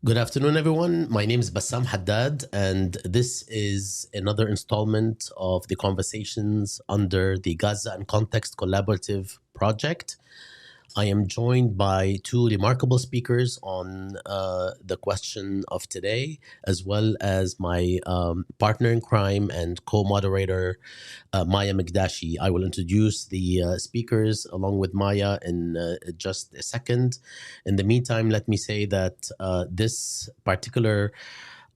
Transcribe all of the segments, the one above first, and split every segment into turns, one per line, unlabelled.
Good afternoon, everyone. My name is Bassam Haddad, and this is another installment of the conversations under the Gaza and Context Collaborative Project. I am joined by two remarkable speakers on the question of today, as well as my partner in crime and co-moderator, Maya Mikdashi. I will introduce the speakers along with Maya in just a second. In the meantime, let me say that this particular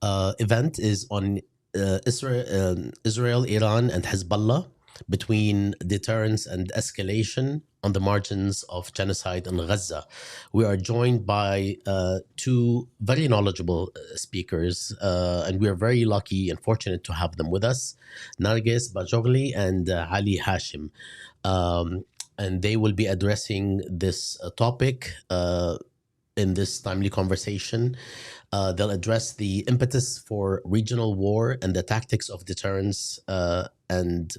event is on Israel, Iran, and Hezbollah, between deterrence and escalation on the margins of genocide in Gaza. We are joined by two very knowledgeable speakers, and we are very lucky and fortunate to have them with us, Narges Bajoghli and Ali Hashim. And they will be addressing this topic in this timely conversation. They'll address the impetus for regional war and the tactics of deterrence and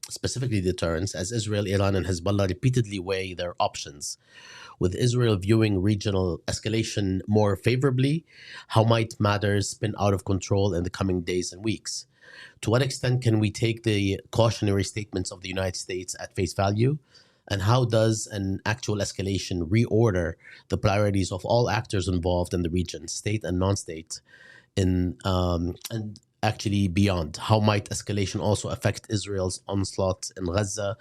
specifically deterrence, as Israel, Iran, and Hezbollah repeatedly weigh their options. With Israel viewing regional escalation more favorably, how might matters spin out of control in the coming days and weeks? To what extent can we take the cautionary statements of the United States at face value? And how does an actual escalation reorder the priorities of all actors involved in the region, state and non-state, and actually beyond? How might escalation also affect Israel's onslaught in Gaza?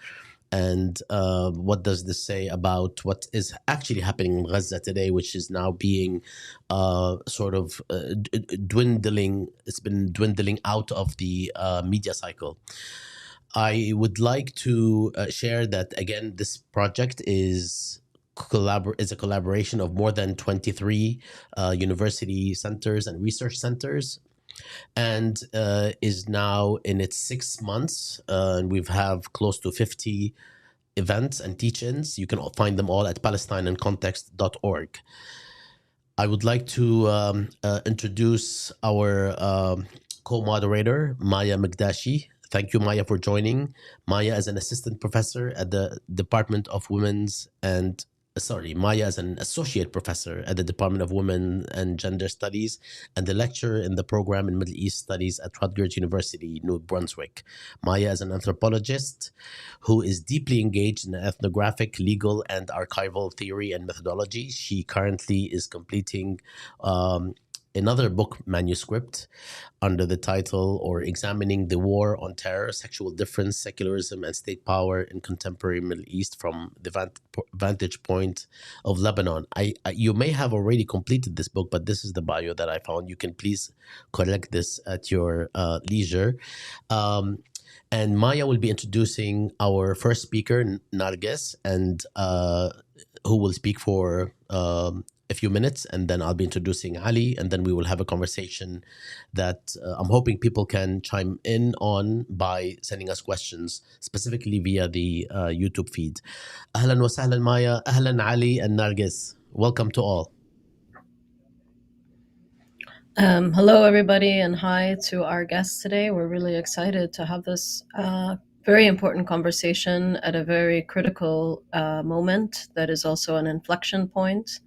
And what does this say about what is actually happening in Gaza today, which is now being dwindling? It's been dwindling out of the media cycle. I would like to share that, again, this project is a collaboration of more than 23 university centers and research centers, and is now in its 6 months. And we've have close to 50 events and teach-ins. You can find them all at palestineandcontext.org. I would like to introduce our co-moderator, Maya Mikdashi. Thank you, Maya, for joining. Maya is an assistant professor at the Department of Maya is an associate professor at the Department of Women and Gender Studies and the lecturer in the program in Middle East Studies at Rutgers University, New Brunswick. Maya is an anthropologist who is deeply engaged in ethnographic, legal, and archival theory and methodology. She currently is completing another book manuscript under the title or examining the war on terror, sexual difference, secularism, and state power in contemporary Middle East from the vantage point of Lebanon. You may have already completed this book, but this is the bio that I found. You can please correct this at your leisure. And Maya will be introducing our first speaker, Narges, and who will speak for a few minutes, and then I'll be introducing Ali, and then we will have a conversation that I'm hoping people can chime in on by sending us questions, specifically via the YouTube feed. Ahlan wa sahlan, Maya. Ahlan, Ali and Narges. Welcome to all.
Hello, everybody, and hi to our guests today. We're really excited to have this very important conversation at a very critical moment that is also an inflection point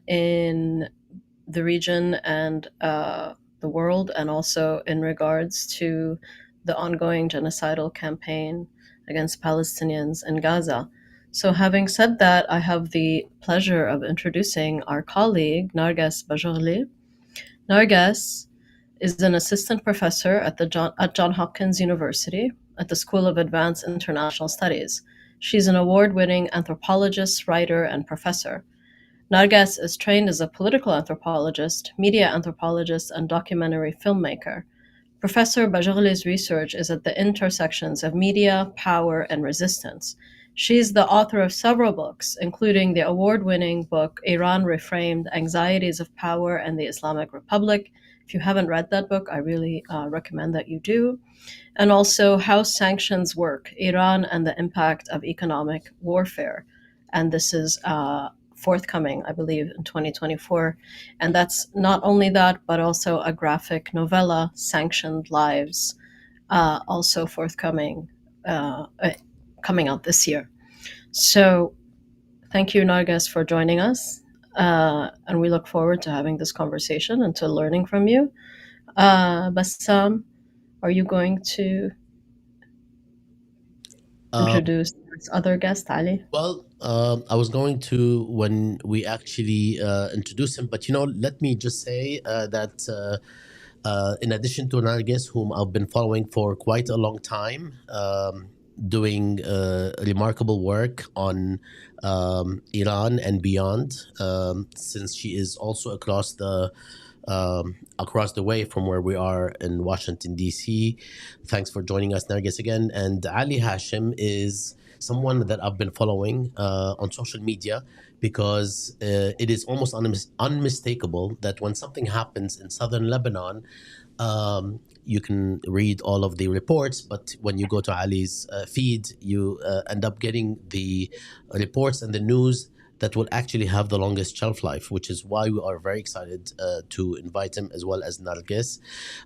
in the region and the world, and also in regards to the ongoing genocidal campaign against Palestinians in Gaza. So having said that, I have the pleasure of introducing our colleague, Narges Bajoghli. Narges is an assistant professor at Johns Hopkins University at the School of Advanced International Studies. She's an award-winning anthropologist, writer, and professor. Narges is trained as a political anthropologist, media anthropologist, and documentary filmmaker. Professor Bajoghli's research is at the intersections of media, power, and resistance. She's the author of several books, including the award-winning book Iran Reframed: Anxieties of Power and the Islamic Republic. If you haven't read that book, I really recommend that you do. And also How Sanctions Work: Iran and the Impact of Economic Warfare. And this is forthcoming, I believe, in 2024. And that's not only that, but also a graphic novella, Sanctioned Lives, also forthcoming, coming out this year. So thank you, Narges, for joining us. And we look forward to having this conversation and to learning from you. Bassam, are you going to introduce this other guest, Ali?
Well, I was going to when we actually introduce him, but let me just say that in addition to Narges, whom I've been following for quite a long time, doing remarkable work on Iran and beyond, since she is also across the way from where we are in Washington, D.C. Thanks for joining us, Nargis, again. And Ali Hashem is someone that I've been following on social media because it is almost unmistakable that when something happens in southern Lebanon, you can read all of the reports, but when you go to Ali's feed, you end up getting the reports and the news that will actually have the longest shelf life, which is why we are very excited to invite him as well as Nargis.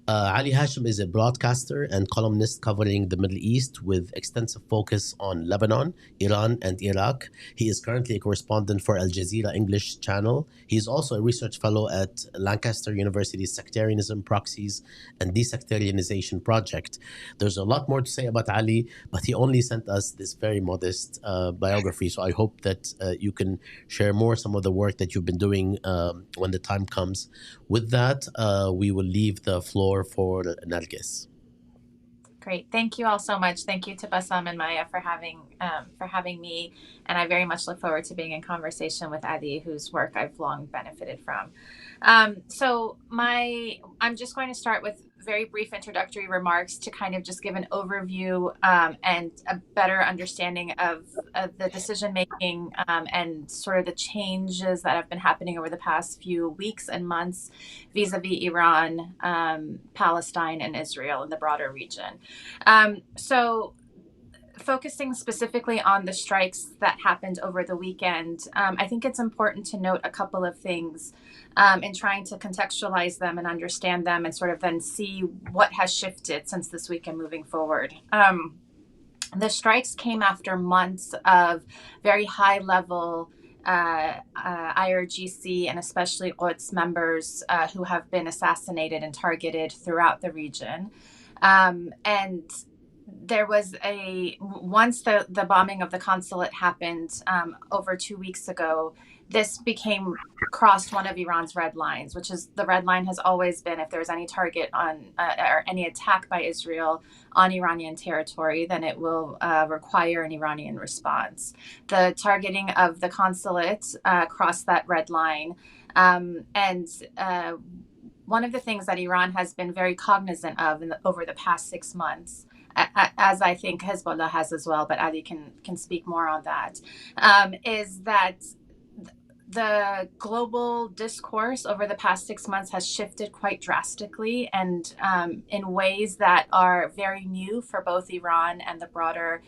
Ali Hashim is a broadcaster and columnist covering the Middle East with extensive focus on Lebanon, Iran, and Iraq. He is currently a correspondent for Al Jazeera English channel. He is also a research fellow at Lancaster University's Sectarianism, Proxies, and Desectarianization Project. There's a lot more to say about Ali, but he only sent us this very modest biography. So I hope that you can share more some of the work that you've been doing when the time comes. With that, we will leave the floor for Nargis.
Great. Thank you all so much. Thank you to Bassam and Maya for having me. And I very much look forward to being in conversation with Adi, whose work I've long benefited from. I'm just going to start with very brief introductory remarks to kind of just give an overview and a better understanding of the decision making and sort of the changes that have been happening over the past few weeks and months vis-a-vis Iran, Palestine, and Israel in the broader region. Focusing specifically on the strikes that happened over the weekend, I think it's important to note a couple of things in trying to contextualize them and understand them and sort of then see what has shifted since this weekend moving forward. The strikes came after months of very high level IRGC and especially Quds members who have been assassinated and targeted throughout the region. And there was once the bombing of the consulate happened over 2 weeks ago, this crossed one of Iran's red lines, which is the red line has always been if there's any target on or any attack by Israel on Iranian territory, then it will require an Iranian response. The targeting of the consulate crossed that red line. And one of the things that Iran has been very cognizant of over the past 6 months, as I think Hezbollah has as well, but Ali can speak more on that, is that the global discourse over the past 6 months has shifted quite drastically and in ways that are very new for both Iran and the broader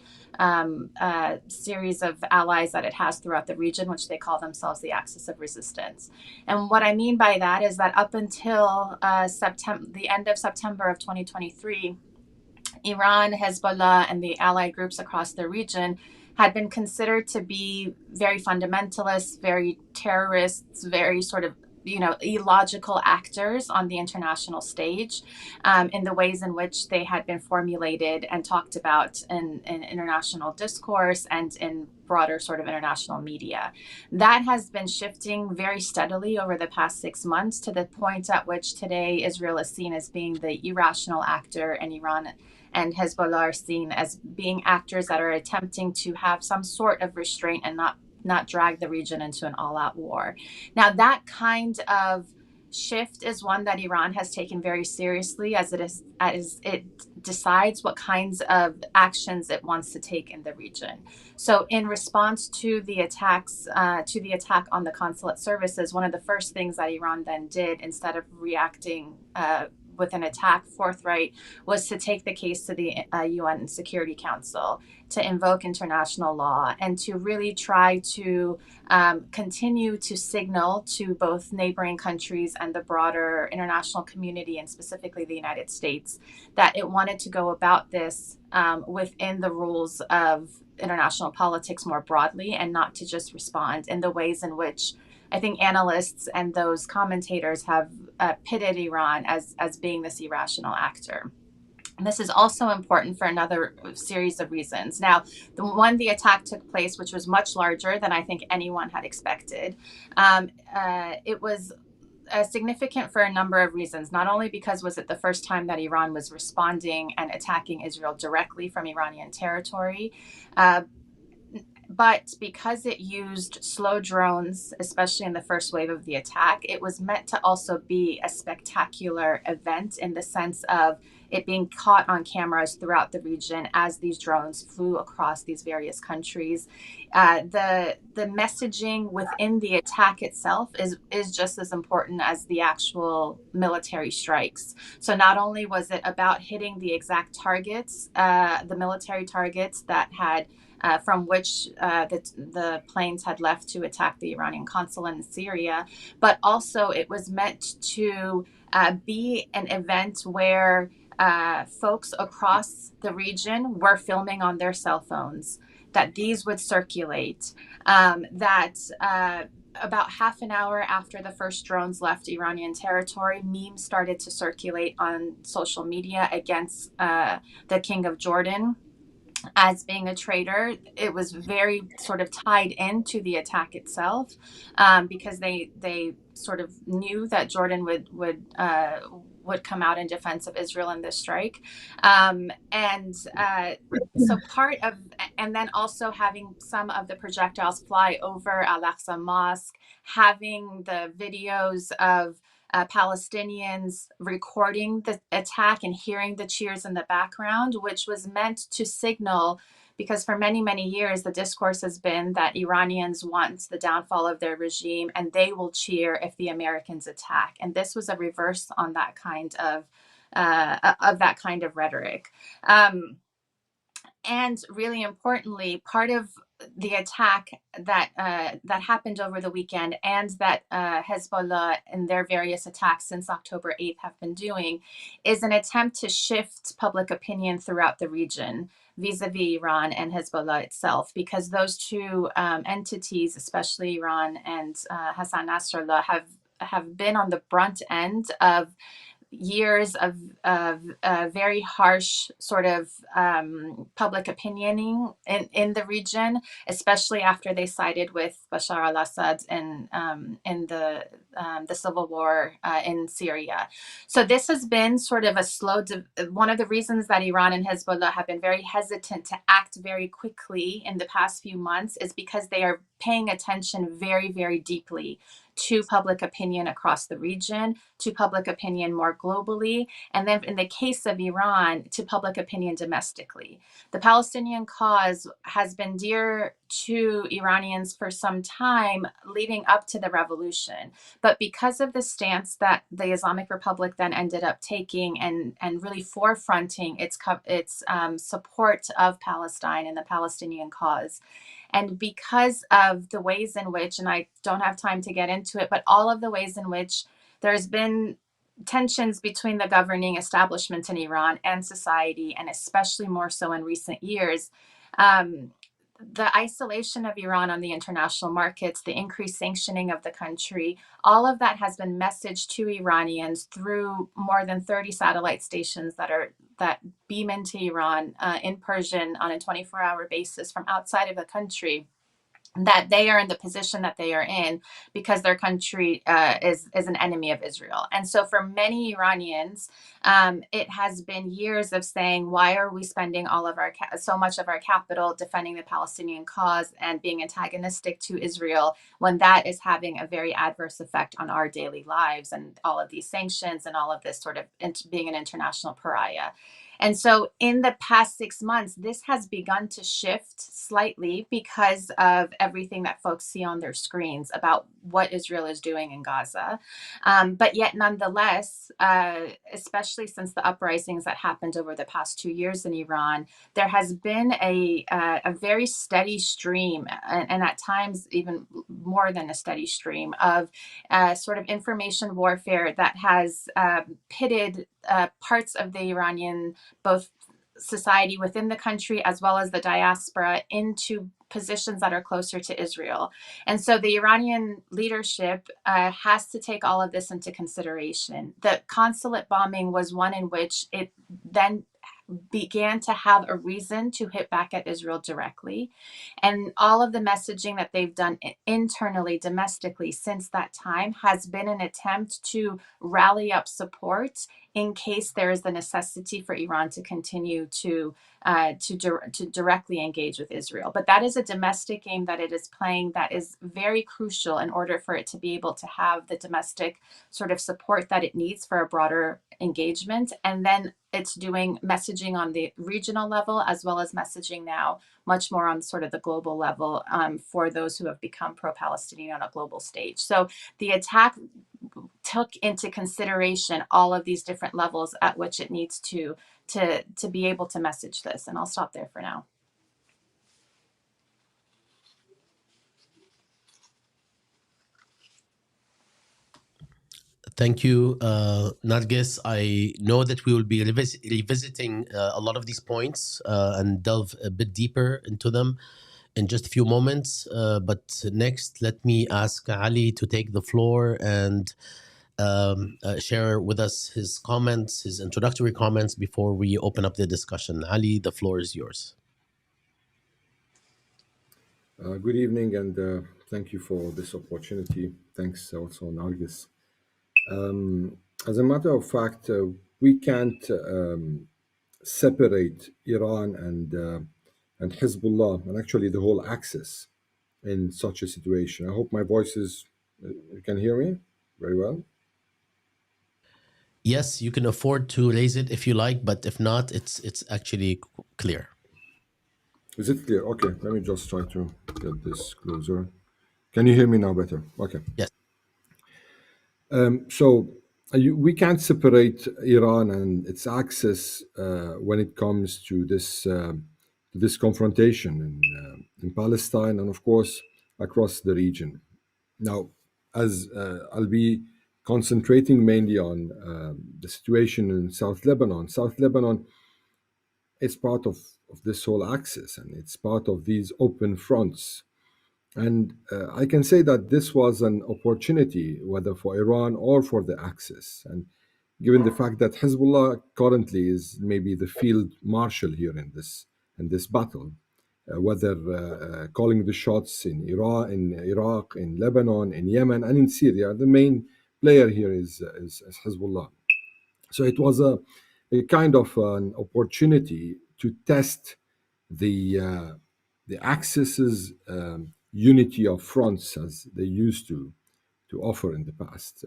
series of allies that it has throughout the region, which they call themselves the Axis of Resistance. And what I mean by that is that up until the end of September of 2023, Iran, Hezbollah, and the allied groups across the region had been considered to be very fundamentalists, very terrorists, very sort of, illogical actors on the international stage in the ways in which they had been formulated and talked about in international discourse and in broader sort of international media. That has been shifting very steadily over the past 6 months to the point at which today Israel is seen as being the irrational actor and Iran and Hezbollah are seen as being actors that are attempting to have some sort of restraint and not drag the region into an all-out war. Now, that kind of shift is one that Iran has taken very seriously as it decides what kinds of actions it wants to take in the region. So in response to the attack on the consulate services, one of the first things that Iran then did, instead of reacting with an attack forthright, was to take the case to the UN Security Council, to invoke international law, and to really try to continue to signal to both neighboring countries and the broader international community, and specifically the United States, that it wanted to go about this within the rules of international politics more broadly, and not to just respond in the ways in which I think analysts and those commentators have pitted Iran as being this irrational actor. And this is also important for another series of reasons. Now, the attack took place, which was much larger than I think anyone had expected. It was significant for a number of reasons. Not only because was it the first time that Iran was responding and attacking Israel directly from Iranian territory, but because it used slow drones, especially in the first wave of the attack, it was meant to also be a spectacular event in the sense of it being caught on cameras throughout the region as these drones flew across these various countries. The messaging within the attack itself is just as important as the actual military strikes. So not only was it about hitting the exact targets, the military targets that had from which the planes had left to attack the Iranian consulate in Syria, but also it was meant to be an event where folks across the region were filming on their cell phones, that these would circulate, about half an hour after the first drones left Iranian territory, memes started to circulate on social media against the King of Jordan as being a traitor. It was very sort of tied into the attack itself, because they sort of knew that Jordan would come out in defense of Israel in this strike, so part of, and then also having some of the projectiles fly over Al-Aqsa Mosque, having the videos of Palestinians recording the attack and hearing the cheers in the background, which was meant to signal, because for many, many years, the discourse has been that Iranians want the downfall of their regime and they will cheer if the Americans attack. And this was a reverse on that kind of rhetoric. And really importantly, part of the attack that happened over the weekend, and that Hezbollah and their various attacks since October 8th have been doing, is an attempt to shift public opinion throughout the region vis-a-vis Iran and Hezbollah itself, because those two entities, especially Iran and Hassan Nasrallah, have been on the brunt end of years of very harsh sort of public opinioning in the region, especially after they sided with Bashar al-Assad in the civil war in Syria. So this has been sort of one of the reasons that Iran and Hezbollah have been very hesitant to act very quickly in the past few months is because they are paying attention very, very deeply to public opinion across the region, to public opinion more globally, and then in the case of Iran, to public opinion domestically. The Palestinian cause has been dear to Iranians for some time leading up to the revolution. But because of the stance that the Islamic Republic then ended up taking and really forefronting its support of Palestine and the Palestinian cause, and because of the ways in which, and I don't have time to get into it, but all of the ways in which there's been tensions between the governing establishment in Iran and society, and especially more so in recent years, the isolation of Iran on the international markets, the increased sanctioning of the country, all of that has been messaged to Iranians through more than 30 satellite stations that beam into Iran in Persian on a 24-hour basis from outside of the country, that they are in the position that they are in because their country is an enemy of Israel. And so for many Iranians, it has been years of saying, why are we spending all of so much of our capital defending the Palestinian cause and being antagonistic to Israel when that is having a very adverse effect on our daily lives, and all of these sanctions and all of this sort of being an international pariah. And so in the past 6 months, this has begun to shift slightly because of everything that folks see on their screens about what Israel is doing in Gaza. But yet nonetheless, especially since the uprisings that happened over the past 2 years in Iran, there has been a very steady stream, and at times even more than a steady stream, of sort of information warfare that has pitted parts of the Iranian, both society within the country as well as the diaspora into positions that are closer to Israel. And so the Iranian leadership has to take all of this into consideration. The consulate bombing was one in which it then began to have a reason to hit back at Israel directly. And all of the messaging that they've done internally, domestically since that time has been an attempt to rally up support in case there is the necessity for Iran to continue to directly engage with Israel. But that is a domestic game that it is playing that is very crucial in order for it to be able to have the domestic sort of support that it needs for a broader engagement. And then it's doing messaging on the regional level as well as messaging now much more on sort of the global level for those who have become pro-Palestinian on a global stage. So the attack took into consideration all of these different levels at which it needs to be able to message this. And I'll stop there for now.
Thank you, Narges. I know that we will be revisiting a lot of these points and delve a bit deeper into them in just a few moments. But next, let me ask Ali to take the floor and share with us his comments, his introductory comments before we open up the discussion. Ali, the floor is yours.
Good evening, and thank you for this opportunity. Thanks also, Narges. As a matter of fact, we can't separate Iran and Hezbollah, and actually the whole axis in such a situation. I hope my voice is, you can hear me very well?
Yes, you can afford to raise it if you like, but if not, it's actually clear.
Is it clear? Okay, let me just try to get this closer. Can you hear me now better? Okay.
Yes.
We can't separate Iran and its axis when it comes to this confrontation in Palestine and, of course, across the region. Now, as I'll be concentrating mainly on the situation in South Lebanon. South Lebanon is part of this whole axis, and it's part of these open fronts. And I can say that this was an opportunity, whether for Iran or for the Axis. And given the fact that Hezbollah currently is maybe the field marshal here in this battle, whether calling the shots in Iraq, in Lebanon, in Yemen, and in Syria, the main player here is Hezbollah. So it was a kind of an opportunity to test the Axis's unity of fronts as they used to offer in the past,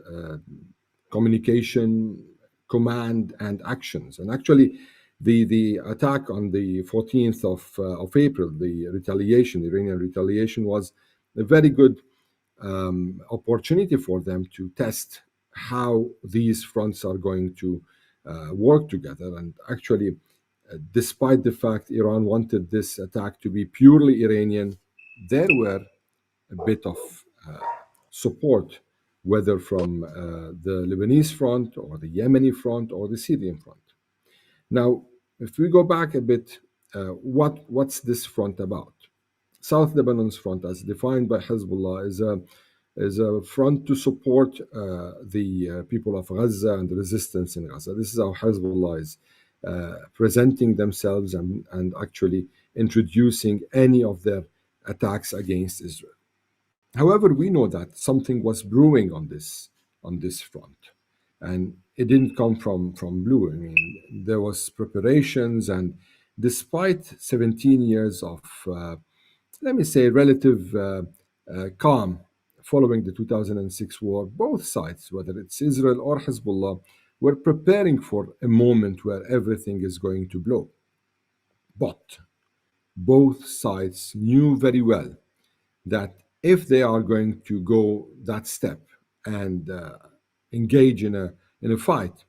communication, command, and actions. And actually, the attack on the 14th of April, the Iranian retaliation, was a very good opportunity for them to test how these fronts are going to work together. And actually, despite the fact Iran wanted this attack to be purely Iranian, there were a bit of support, whether from the Lebanese front or the Yemeni front or the Syrian front. Now, if we go back a bit, what's this front about? South Lebanon's front, as defined by Hezbollah, is a front to support the people of Gaza and the resistance in Gaza. This is how Hezbollah is presenting themselves and actually introducing any of their attacks against Israel. However, we know that something was brewing on this front, and it didn't come from blue. I mean, there was preparations, and despite 17 years of, let me say, relative calm following the 2006 war, both sides, whether it's Israel or Hezbollah, were preparing for a moment where everything is going to blow. But both sides knew very well that if they are going to go that step and engage in a fight,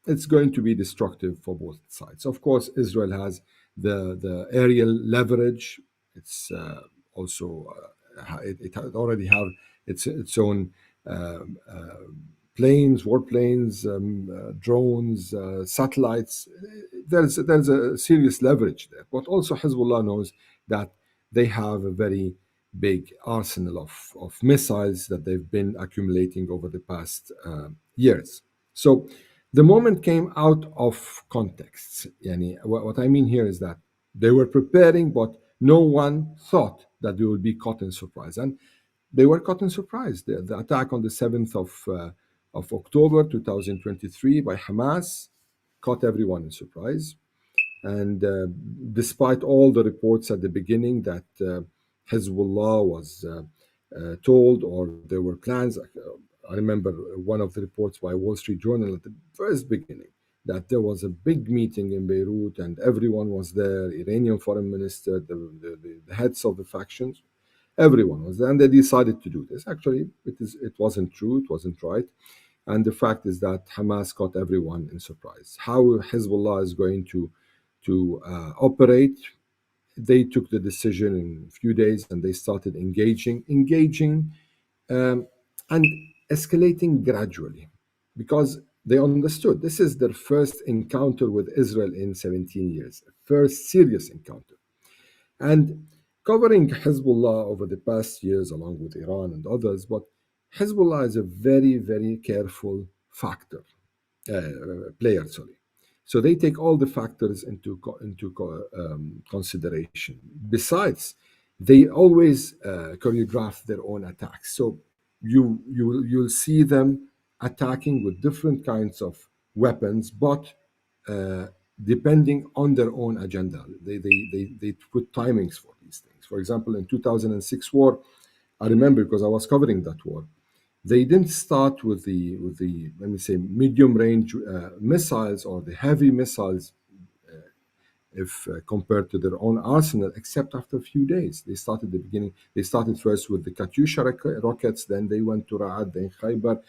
it's going to be destructive for both sides. Of course, Israel has the aerial leverage. It's also it already have its own planes, warplanes, drones, satellites. There's a serious leverage there. But also Hezbollah knows that they have a very big arsenal of missiles that they've been accumulating over the past years. So the moment came out of context. Yani, what I mean here is that they were preparing, but no one thought that they would be caught in surprise. And they were caught in surprise. The attack on the 7th of October 2023 by Hamas caught everyone in surprise. And despite all the reports at the beginning that Hezbollah was told, or there were plans, I remember one of the reports by Wall Street Journal at the first beginning that there was a big meeting in Beirut and everyone was there, Iranian foreign minister, the heads of the factions, everyone was there, and they decided to do this. Actually, it wasn't true, it wasn't right. And the fact is that Hamas caught everyone in surprise. How Hezbollah is going to operate, they took the decision in a few days and they started engaging and escalating gradually because they understood this is their first encounter with Israel in 17 years, first serious encounter. And covering Hezbollah over the past years, along with Iran and others, but Hezbollah is a very, very careful player. So they take all the factors into consideration. Besides, they always choreograph their own attacks. So you'll see them attacking with different kinds of weapons, but depending on their own agenda. They put timings for these things. For example, in 2006 war, I remember because I was covering that war. They didn't start with the let me say medium range missiles or the heavy missiles if compared to their own arsenal, except after a few days. They started the beginning. They started first with the Katyusha rockets, then they went to Ra'ad, then Khaybar,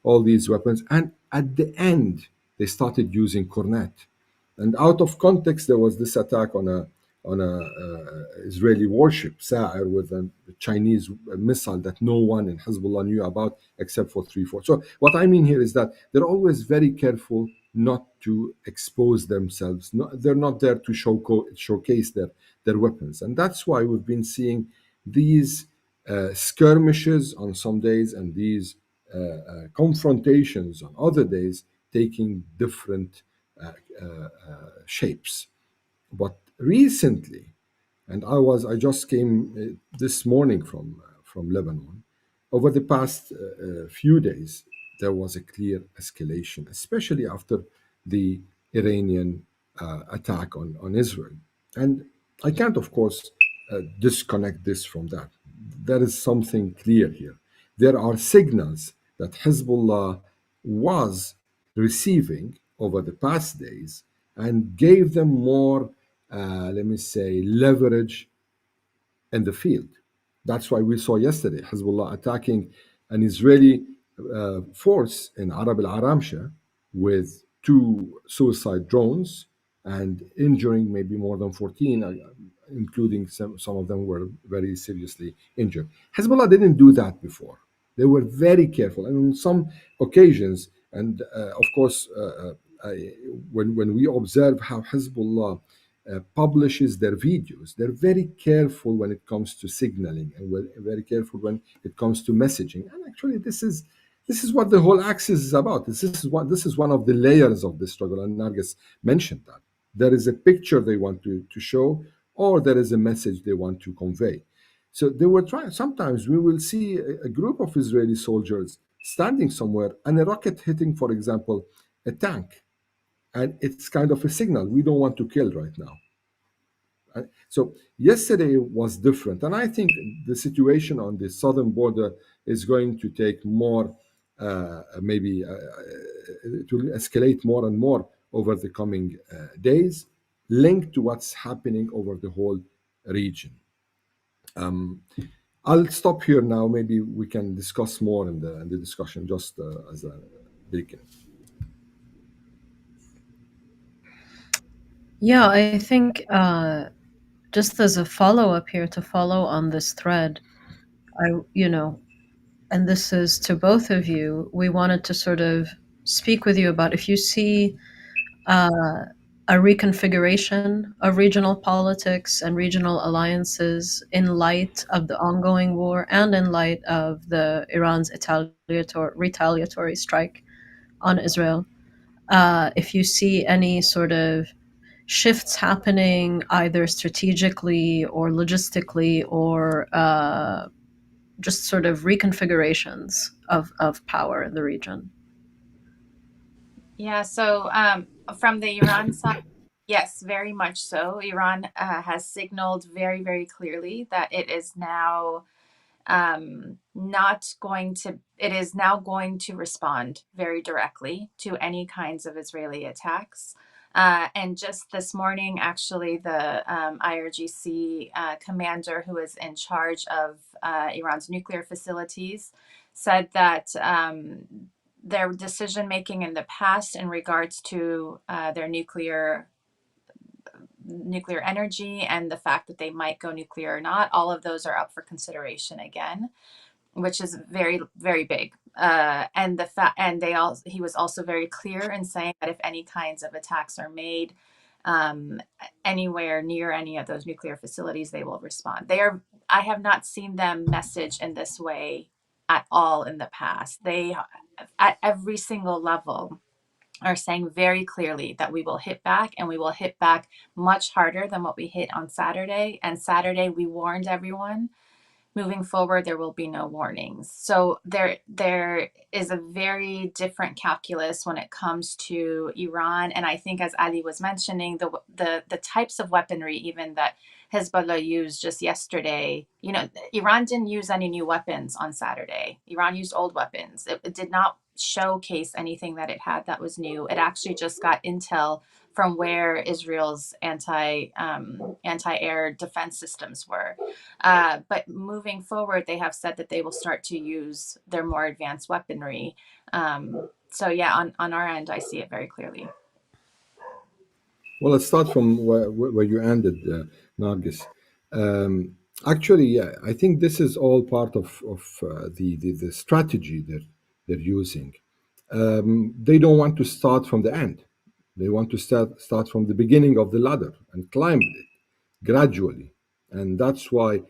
all these weapons. And at the end, they started using Cornet. And out of context, there was this attack on a Israeli warship, Sa'ir, with a Chinese missile that no one in Hezbollah knew about except for 3-4. So what I mean here is that they're always very careful not to expose themselves. They're not there to showcase their weapons. And that's why we've been seeing these skirmishes on some days and these confrontations on other days taking different shapes. But recently, and I just came this morning from Lebanon. Over the past few days, there was a clear escalation, especially after the Iranian attack on Israel. And I can't, of course, disconnect this from that. There is something clear here. There are signals that Hezbollah was receiving over the past days and gave them more, let me say, leverage in the field. That's why we saw yesterday Hezbollah attacking an Israeli force in Arab al-Aramsha with 2 suicide drones and injuring maybe more than 14, including some of them were very seriously injured. Hezbollah didn't do that before. They were very careful. And on some occasions, and of course, when we observe how Hezbollah publishes their videos, they're very careful when it comes to signaling and very careful when it comes to messaging. And actually, this is what the whole axis is about. This is one of the layers of the struggle, and Narges mentioned that. There is a picture they want to show, or there is a message they want to convey. So they were trying. Sometimes we will see a group of Israeli soldiers standing somewhere and a rocket hitting, for example, a tank. And it's kind of a signal. We don't want to kill right now. So yesterday was different. And I think the situation on the southern border is going to take more, maybe it will escalate more and more over the coming days, linked to what's happening over the whole region. I'll stop here now. Maybe we can discuss more in the discussion, just as a beginning.
Yeah, I think just as a follow-up here, to follow on this thread, and this is to both of you, we wanted to sort of speak with you about if you see a reconfiguration of regional politics and regional alliances in light of the ongoing war and in light of the Iran's retaliatory strike on Israel. If you see any sort of shifts happening either strategically or logistically or just sort of reconfigurations of power in the region.
Yeah, so from the Iran side, yes, very much so. Iran has signaled very, very clearly that it is now it is now going to respond very directly to any kinds of Israeli attacks. And just this morning, actually, the IRGC commander who is in charge of Iran's nuclear facilities said that their decision making in the past in regards to their nuclear energy and the fact that they might go nuclear or not, all of those are up for consideration again, which is very, very big. And he was also very clear in saying that if any kinds of attacks are made anywhere near any of those nuclear facilities, they will respond. I have not seen them message in this way at all in the past. They, at every single level, are saying very clearly that we will hit back, and we will hit back much harder than what we hit on Saturday. And Saturday, we warned everyone. Moving forward, there will be no warnings. So there is a very different calculus when it comes to Iran. And I think, as Ali was mentioning, the types of weaponry even that Hezbollah used just yesterday, Iran didn't use any new weapons on Saturday. Iran used old weapons. It did not showcase anything that it had that was new. It actually just got intel from where Israel's anti-air defense systems were. But moving forward, they have said that they will start to use their more advanced weaponry. So yeah, on our end, I see it very clearly.
Well, let's start from where you ended, Nargis. Actually, yeah, I think this is all part of the strategy that they're using. They don't want to start from the end. They want to start from the beginning of the ladder and climb it gradually. And that's why,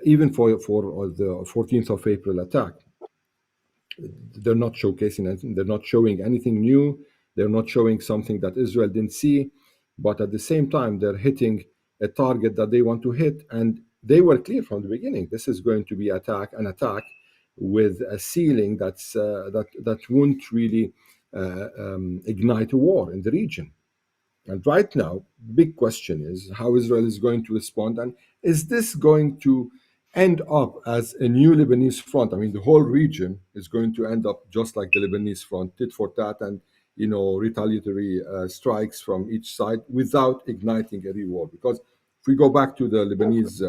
even for the 14th of April attack, they're not showcasing anything. They're not showing anything new. They're not showing something that Israel didn't see. But at the same time, they're hitting a target that they want to hit. And they were clear from the beginning. This is going to be an attack with a ceiling that won't really ignite a war in the region. And right now, the big question is how Israel is going to respond, and is this going to end up as a new Lebanese front? I mean, the whole region is going to end up just like the Lebanese front, tit for tat, and retaliatory strikes from each side without igniting a real war. Because if we go back to the Lebanese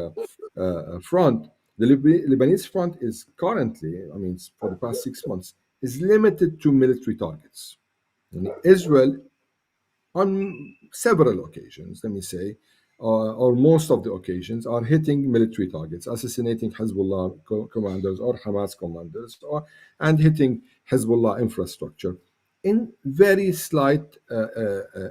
front, the Lebanese front is currently, I mean, for the past 6 months, is limited to military targets. And Israel, on several occasions, let me say, or most of the occasions, are hitting military targets, assassinating Hezbollah commanders or Hamas commanders, and hitting Hezbollah infrastructure. In very slight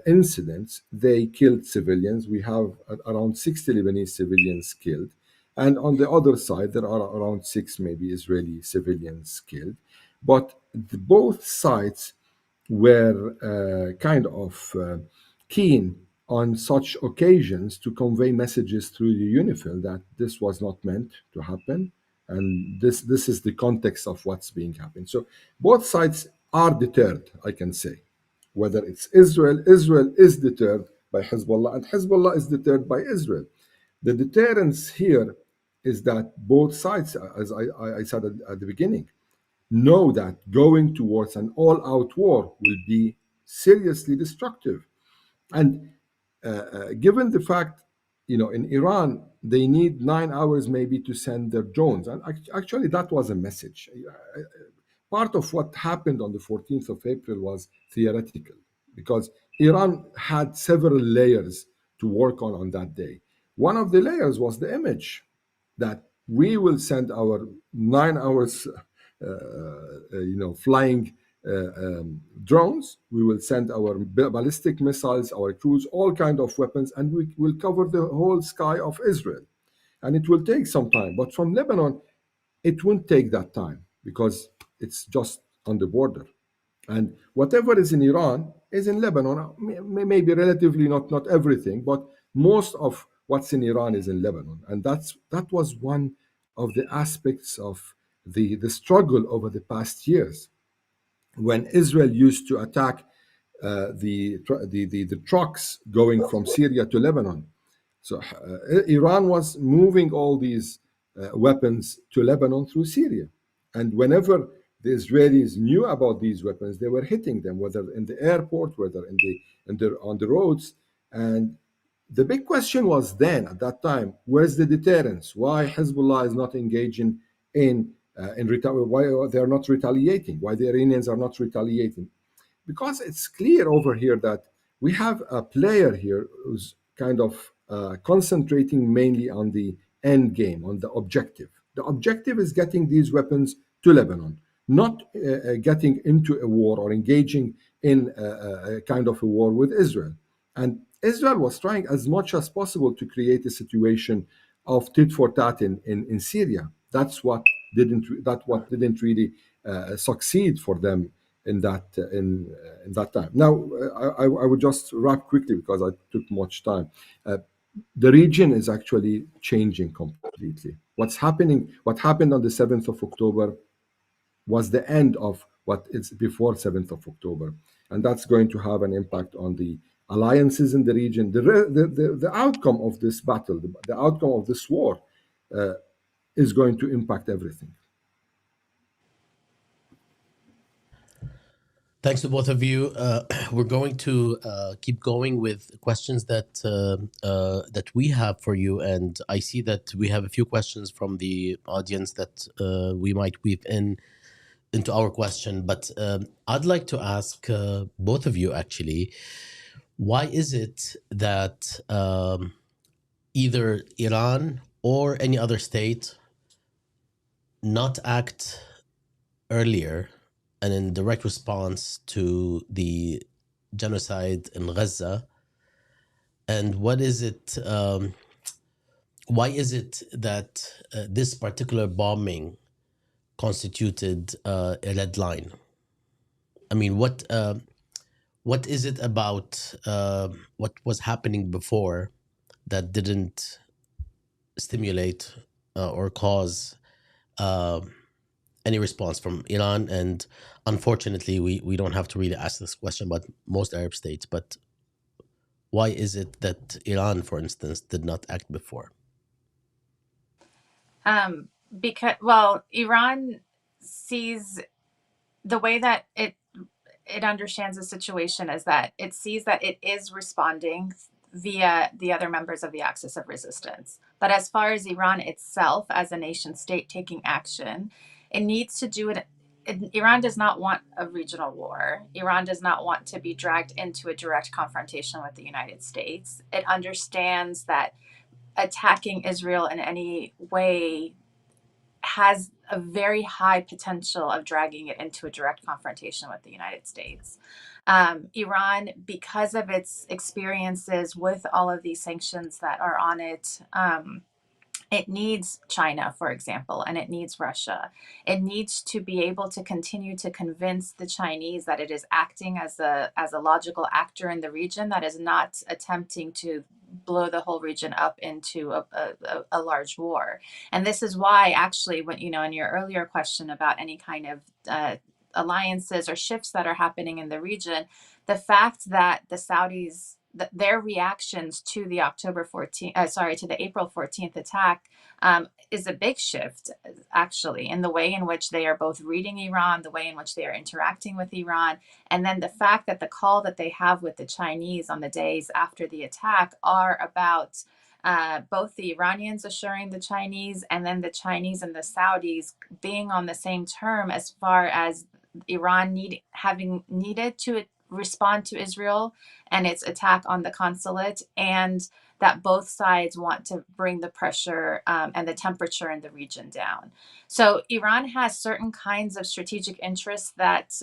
incidents, they killed civilians. We have around 60 Lebanese civilians killed. And on the other side, there are around 6 maybe Israeli civilians killed. But both sides were kind of keen on such occasions to convey messages through the UNIFIL that this was not meant to happen, and this is the context of what's being happened. So both sides are deterred, I can say. Whether it's Israel is deterred by Hezbollah, and Hezbollah is deterred by Israel. The deterrence here is that both sides, as I said at the beginning, know that going towards an all-out war will be seriously destructive. And given the fact, in Iran, they need 9 hours maybe to send their drones. And actually, that was a message. Part of what happened on the 14th of April was theoretical, because Iran had several layers to work on that day. One of the layers was the image that we will send our 9 hours flying drones. We will send our ballistic missiles, our cruise, all kind of weapons, and we will cover the whole sky of Israel. And it will take some time. But from Lebanon, it won't take that time because it's just on the border. And whatever is in Iran is in Lebanon. Maybe relatively not everything, but most of what's in Iran is in Lebanon. And that was one of the aspects of the struggle over the past years, when Israel used to attack the trucks going from Syria to Lebanon. So Iran was moving all these weapons to Lebanon through Syria. And whenever the Israelis knew about these weapons, they were hitting them, whether in the airport, whether on the roads. And the big question was then, at that time, where's the deterrence? Why Hezbollah is not engaging why they are not retaliating? Why the Iranians are not retaliating? Because it's clear over here that we have a player here who's kind of concentrating mainly on the end game, on the objective. The objective is getting these weapons to Lebanon, not getting into a war or engaging in a kind of a war with Israel. And Israel was trying as much as possible to create a situation of tit for tat in Syria. That's what didn't really succeed for them in that time. Now, I would just wrap quickly because I took much time. The region is actually changing completely. What happened on the 7th of October was the end of what is before 7th of October. And that's going to have an impact on the alliances in the region. The outcome of this battle, the outcome of this war is going to impact everything.
Thanks to both of you. We're going to keep going with questions that we have for you, and I see that we have a few questions from the audience that we might weave into our question. But I'd like to ask both of you actually, why is it that either Iran or any other state not act earlier and in direct response to the genocide in Gaza? And what is it? Why is it that this particular bombing constituted a red line? I mean, what is it about what was happening before that didn't stimulate or cause any response from Iran? And unfortunately, we don't have to really ask this question about most Arab states, but why is it that Iran, for instance, did not act before?
Because, Iran sees the way that it understands the situation is that it sees that it is responding via the other members of the axis of resistance. But as far as Iran itself as a nation state taking action, it needs to do it. Iran does not want a regional war. Iran does not want to be dragged into a direct confrontation with the United States. It understands that attacking Israel in any way has a very high potential of dragging it into a direct confrontation with the United States. Iran, because of its experiences with all of these sanctions that are on it, it needs China, for example, and it needs Russia. It needs to be able to continue to convince the Chinese that it is acting as a logical actor in the region, that is not attempting to blow the whole region up into a large war. And this is why, actually, when in your earlier question about any kind of alliances or shifts that are happening in the region, the fact that the Saudis, their reactions to the to the April 14th attack is a big shift, actually, in the way in which they are both reading Iran, the way in which they are interacting with Iran, and then the fact that the call that they have with the Chinese on the days after the attack are about both the Iranians assuring the Chinese and then the Chinese and the Saudis being on the same term as far as Iran having needed to respond to Israel and its attack on the consulate, and that both sides want to bring the pressure and the temperature in the region down. So Iran has certain kinds of strategic interests that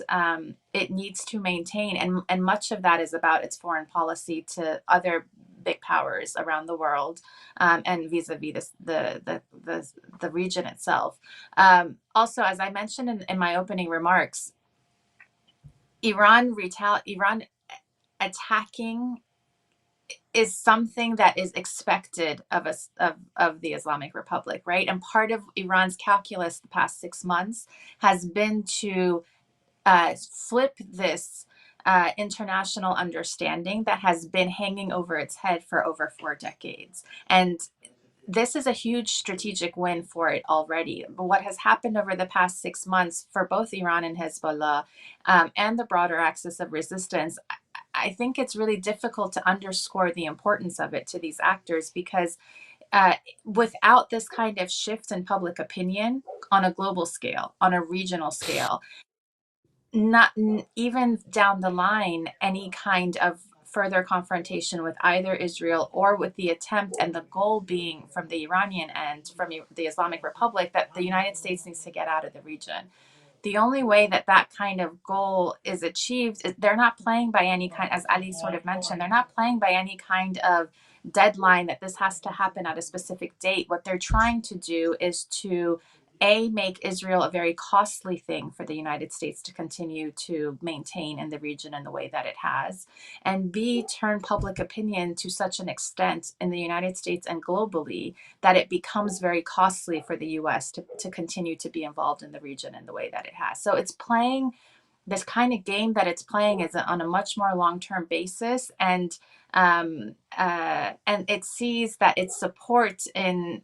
it needs to maintain, and much of that is about its foreign policy to other big powers around the world, and vis-a-vis the region itself. Also, as I mentioned in my opening remarks, Iran attacking is something that is expected of us, of the Islamic Republic, right? And part of Iran's calculus the past 6 months has been to flip this international understanding that has been hanging over its head for over 4 decades. And this is a huge strategic win for it already. But what has happened over the past 6 months for both Iran and Hezbollah, and the broader axis of resistance, I think it's really difficult to underscore the importance of it to these actors, because without this kind of shift in public opinion on a global scale, on a regional scale, not even down the line, any kind of further confrontation with either Israel, or with the attempt and the goal being from the Iranian end, from the Islamic Republic, that the United States needs to get out of the region. The only way that that kind of goal is achieved is they're not playing by any kind, as Ali sort of mentioned, they're not playing by any kind of deadline that this has to happen at a specific date. What they're trying to do is to make Israel a very costly thing for the United States to continue to maintain in the region in the way that it has, and B, turn public opinion to such an extent in the United States and globally that it becomes very costly for the US to continue to be involved in the region in the way that it has. So it's playing this kind of game that it's playing is on a much more long-term basis, and it sees that its support in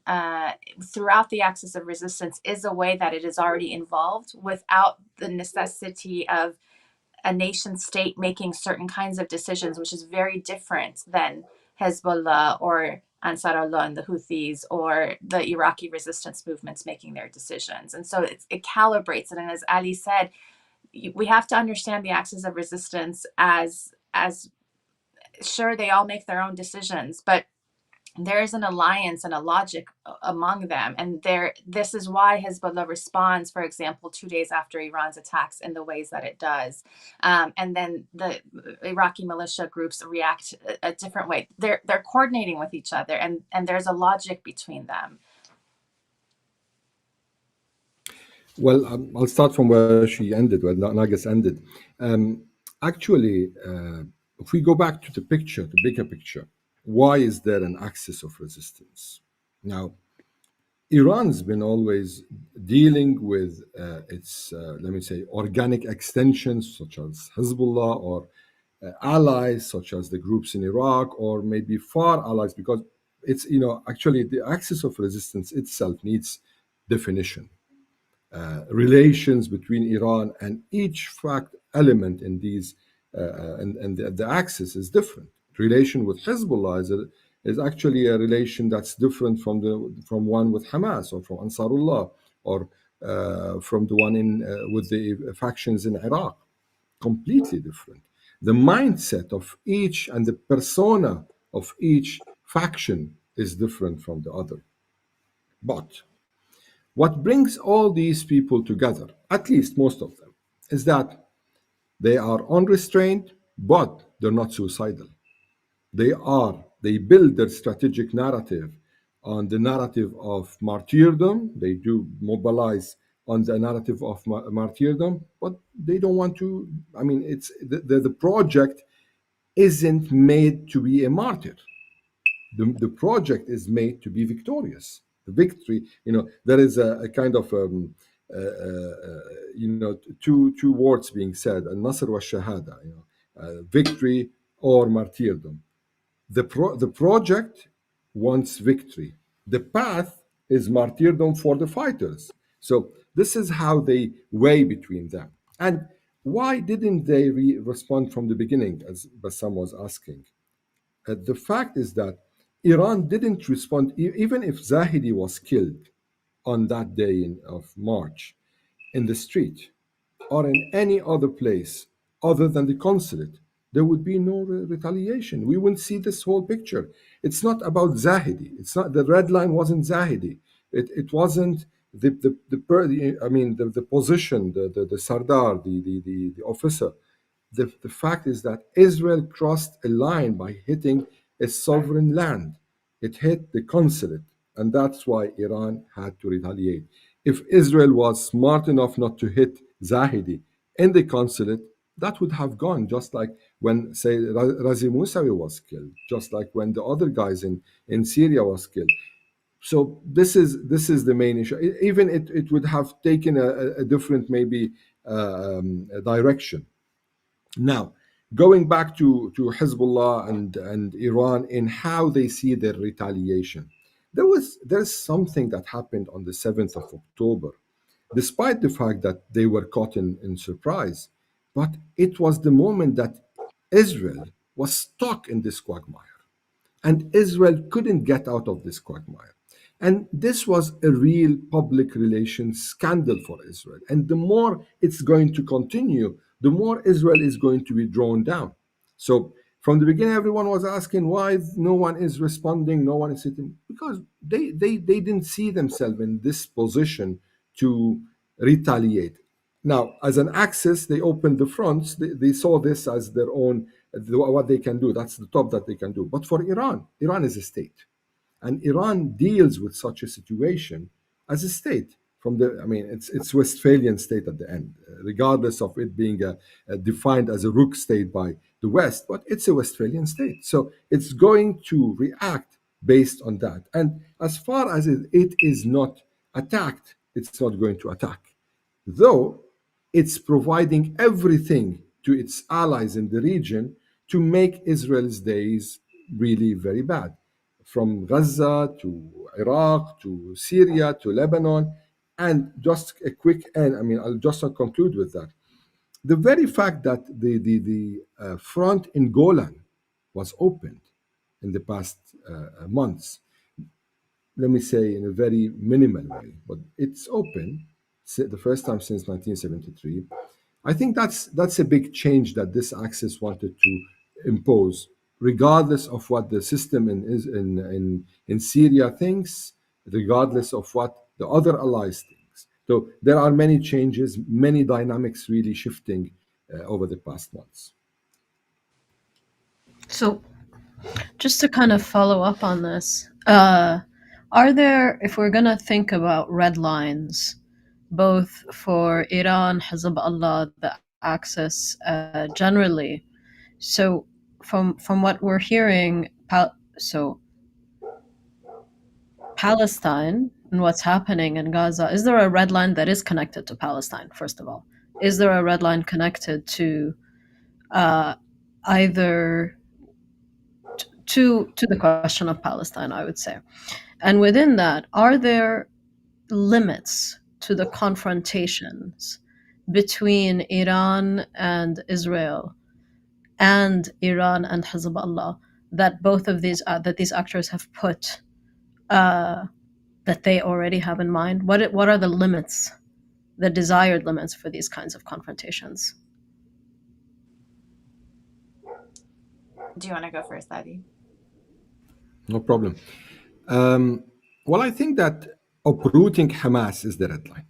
throughout the axis of resistance is a way that it is already involved without the necessity of a nation state making certain kinds of decisions, which is very different than Hezbollah or Ansar Allah and the Houthis or the Iraqi resistance movements making their decisions. And so it calibrates it. And as Ali said, we have to understand the axis of resistance as sure, they all make their own decisions, but there is an alliance and a logic among them. And this is why Hezbollah responds, for example, 2 days after Iran's attacks in the ways that it does. And then the Iraqi militia groups react a different way. They're coordinating with each other, and there's a logic between them.
Well, I'll start from where she ended, where Narges ended. Actually, if we go back to the picture, the bigger picture, why is there an axis of resistance? Now, Iran's been always dealing with its, let me say, organic extensions, such as Hezbollah, or allies, such as the groups in Iraq, or maybe far allies, because it's, actually the axis of resistance itself needs definition. Relations between Iran and each fact element in these and the axis is different. Relation with Hezbollah is actually a relation that's different from one with Hamas, or from Ansarullah, or from the one with the factions in Iraq. Completely different. The mindset of each and the persona of each faction is different from the other. But what brings all these people together, at least most of them, is that they are unrestrained, but they're not suicidal. They build their strategic narrative on the narrative of martyrdom. They do mobilize on the narrative of martyrdom, but they don't want to. I mean, it's the project isn't made to be a martyr. The project is made to be victorious. The victory, there is a kind of two words being said: al-nasr wa shahada, victory or martyrdom. The project wants victory. The path is martyrdom for the fighters. So this is how they weigh between them. And why didn't they respond from the beginning, as Bassam was asking? The fact is that Iran didn't respond, even if Zahidi was killed on that day of March in the street or in any other place other than the consulate. there would be no retaliation. We wouldn't see this whole picture. It's not about Zahidi. It's not, the red line wasn't Zahidi. It wasn't the position, the Sardar, the officer. The fact is that Israel crossed a line by hitting a sovereign land. It hit the consulate, and that's why Iran had to retaliate. If Israel was smart enough not to hit Zahidi in the consulate, that would have gone, just like when, say, Razi Mousavi was killed, just like when the other guys in Syria was killed. So this is the main issue. Even it would have taken a different maybe direction. Now, going back to Hezbollah and Iran in how they see their retaliation, there's something that happened on the 7th of October, despite the fact that they were caught in surprise. But it was the moment that Israel was stuck in this quagmire, and Israel couldn't get out of this quagmire. And this was a real public relations scandal for Israel. And the more it's going to continue, the more Israel is going to be drawn down. So from the beginning, everyone was asking why no one is responding, no one is sitting, because they didn't see themselves in this position to retaliate. Now, as an axis, they opened the fronts. They saw this as their own, what they can do. That's the top that they can do. But for Iran, Iran is a state. And Iran deals with such a situation as a state. It's Westphalian state at the end, regardless of it being defined as a rook state by the West, but it's a Westphalian state. So it's going to react based on that. And as far as it is not attacked, it's not going to attack. Though it's providing everything to its allies in the region to make Israel's days really very bad. From Gaza to Iraq to Syria to Lebanon. And just a quick end, I'll just conclude with that. The very fact that the front in Golan was opened in the past months, let me say in a very minimal way, but it's open the first time since 1973. I think that's a big change that this axis wanted to impose, regardless of what the system in Syria thinks, regardless of what the other allies thinks. So there are many changes, many dynamics really shifting over the past months.
So, just to kind of follow up on this, are there, if we're going to think about red lines, both for Iran, Hezbollah, the axis generally, so from what we're hearing, so Palestine and what's happening in Gaza, is there a red line that is connected to Palestine, first of all? Is there a red line connected to either to the question of Palestine, I would say? And within that, are there limits to the confrontations between Iran and Israel and Iran and Hezbollah that both of these that these actors have put that they already have in mind? What are the limits, the desired limits for these kinds of confrontations?
Do you want to go first, Adi?
No problem. Well, I think that uprooting Hamas is the red line,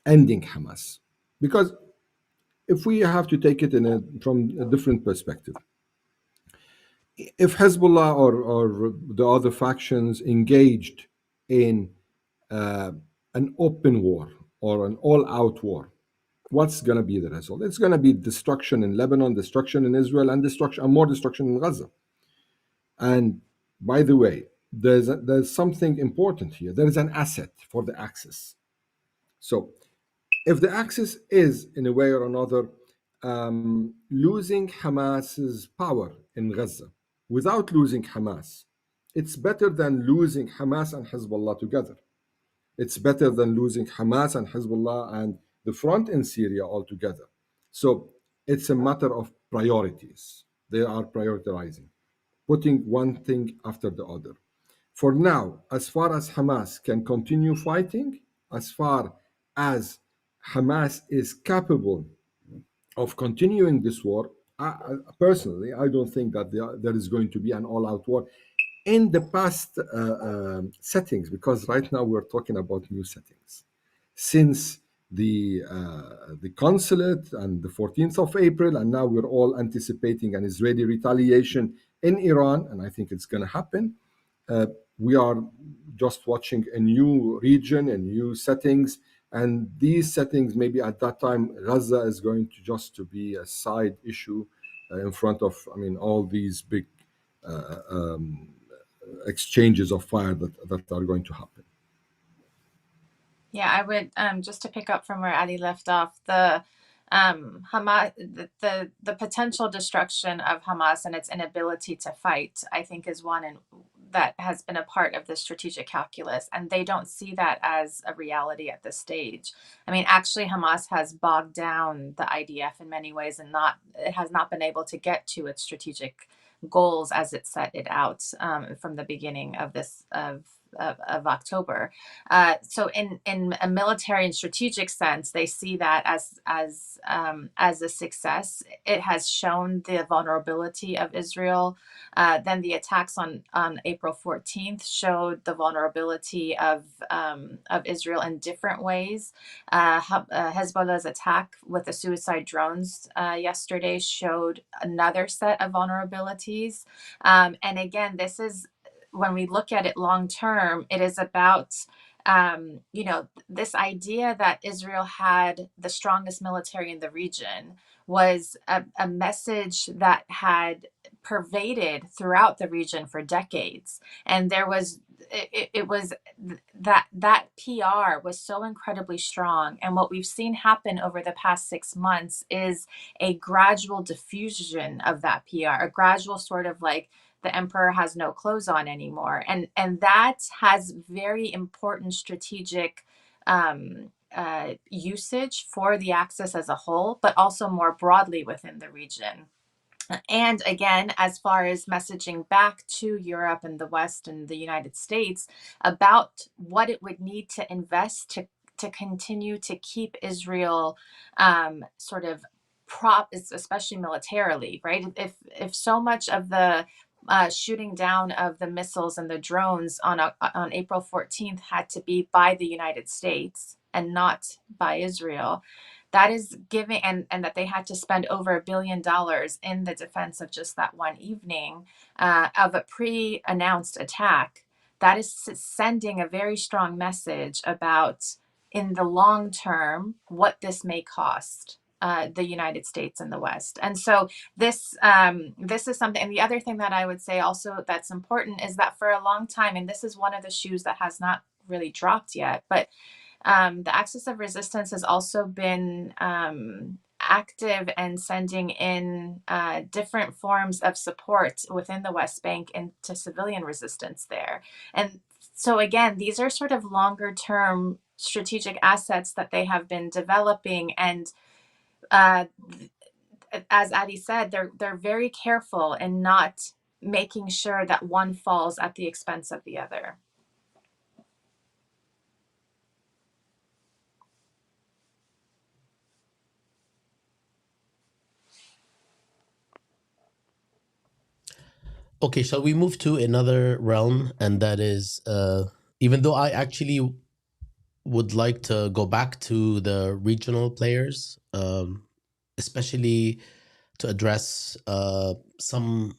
ending Hamas. Because if we have to take it from a different perspective, if Hezbollah or the other factions engaged in an open war or an all-out war, what's going to be the result? It's going to be destruction in Lebanon, destruction in Israel, and more destruction in Gaza. And by the way, there's something important here. There is an asset for the axis. So if the axis is, in a way or another, losing Hamas's power in Gaza without losing Hamas, it's better than losing Hamas and Hezbollah together. It's better than losing Hamas and Hezbollah and the front in Syria altogether. So it's a matter of priorities. They are prioritizing, putting one thing after the other. For now, as far as Hamas can continue fighting, as far as Hamas is capable of continuing this war, Personally, I don't think that there is going to be an all-out war in the past settings, because right now we're talking about new settings. Since the consulate and the 14th of April, and now we're all anticipating an Israeli retaliation in Iran, and I think it's going to happen. We are just watching a new region and new settings, and these settings, maybe at that time, Gaza is going to just to be a side issue in front of, all these big exchanges of fire that are going to happen.
Yeah, I would just to pick up from where Ali left off, the Hamas, the potential destruction of Hamas and its inability to fight, I think, is one that has been a part of the strategic calculus, and they don't see that as a reality at this stage. I mean, actually, Hamas has bogged down the IDF in many ways, and it has not been able to get to its strategic goals as it set it out from the beginning of this of October. So in a military and strategic sense, they see that as a success. It has shown the vulnerability of Israel. Then the attacks on April 14th showed the vulnerability of Israel in different ways. Hezbollah's attack with the suicide drones yesterday showed another set of vulnerabilities. And again, this is, when we look at it long term, it is about this idea that Israel had the strongest military in the region was a message that had pervaded throughout the region for decades, and there was it was that PR was so incredibly strong. And what we've seen happen over the past 6 months is a gradual diffusion of that PR, a gradual sort of like the emperor has no clothes on anymore, and that has very important strategic usage for the axis as a whole, but also more broadly within the region. And again, as far as messaging back to Europe and the West and the United States about what it would need to invest to continue to keep Israel sort of especially militarily, right? If so much of the shooting down of the missiles and the drones on April 14th had to be by the United States and not by Israel, that is giving, and that they had to spend over $1 billion in the defense of just that one evening of a pre-announced attack. That is sending a very strong message about, in the long term, what this may cost the United States and the West. And so this is something. And the other thing that I would say also that's important is that for a long time, and this is one of the shoes that has not really dropped yet, but the axis of resistance has also been active and sending in different forms of support within the West Bank into civilian resistance there. And so again, these are sort of longer term strategic assets that they have been developing. And as Adi said, they're very careful in not making sure that one falls at the expense of the other.
Okay, shall we move to another realm? And that is, even though I actually would like to go back to the regional players, especially to address some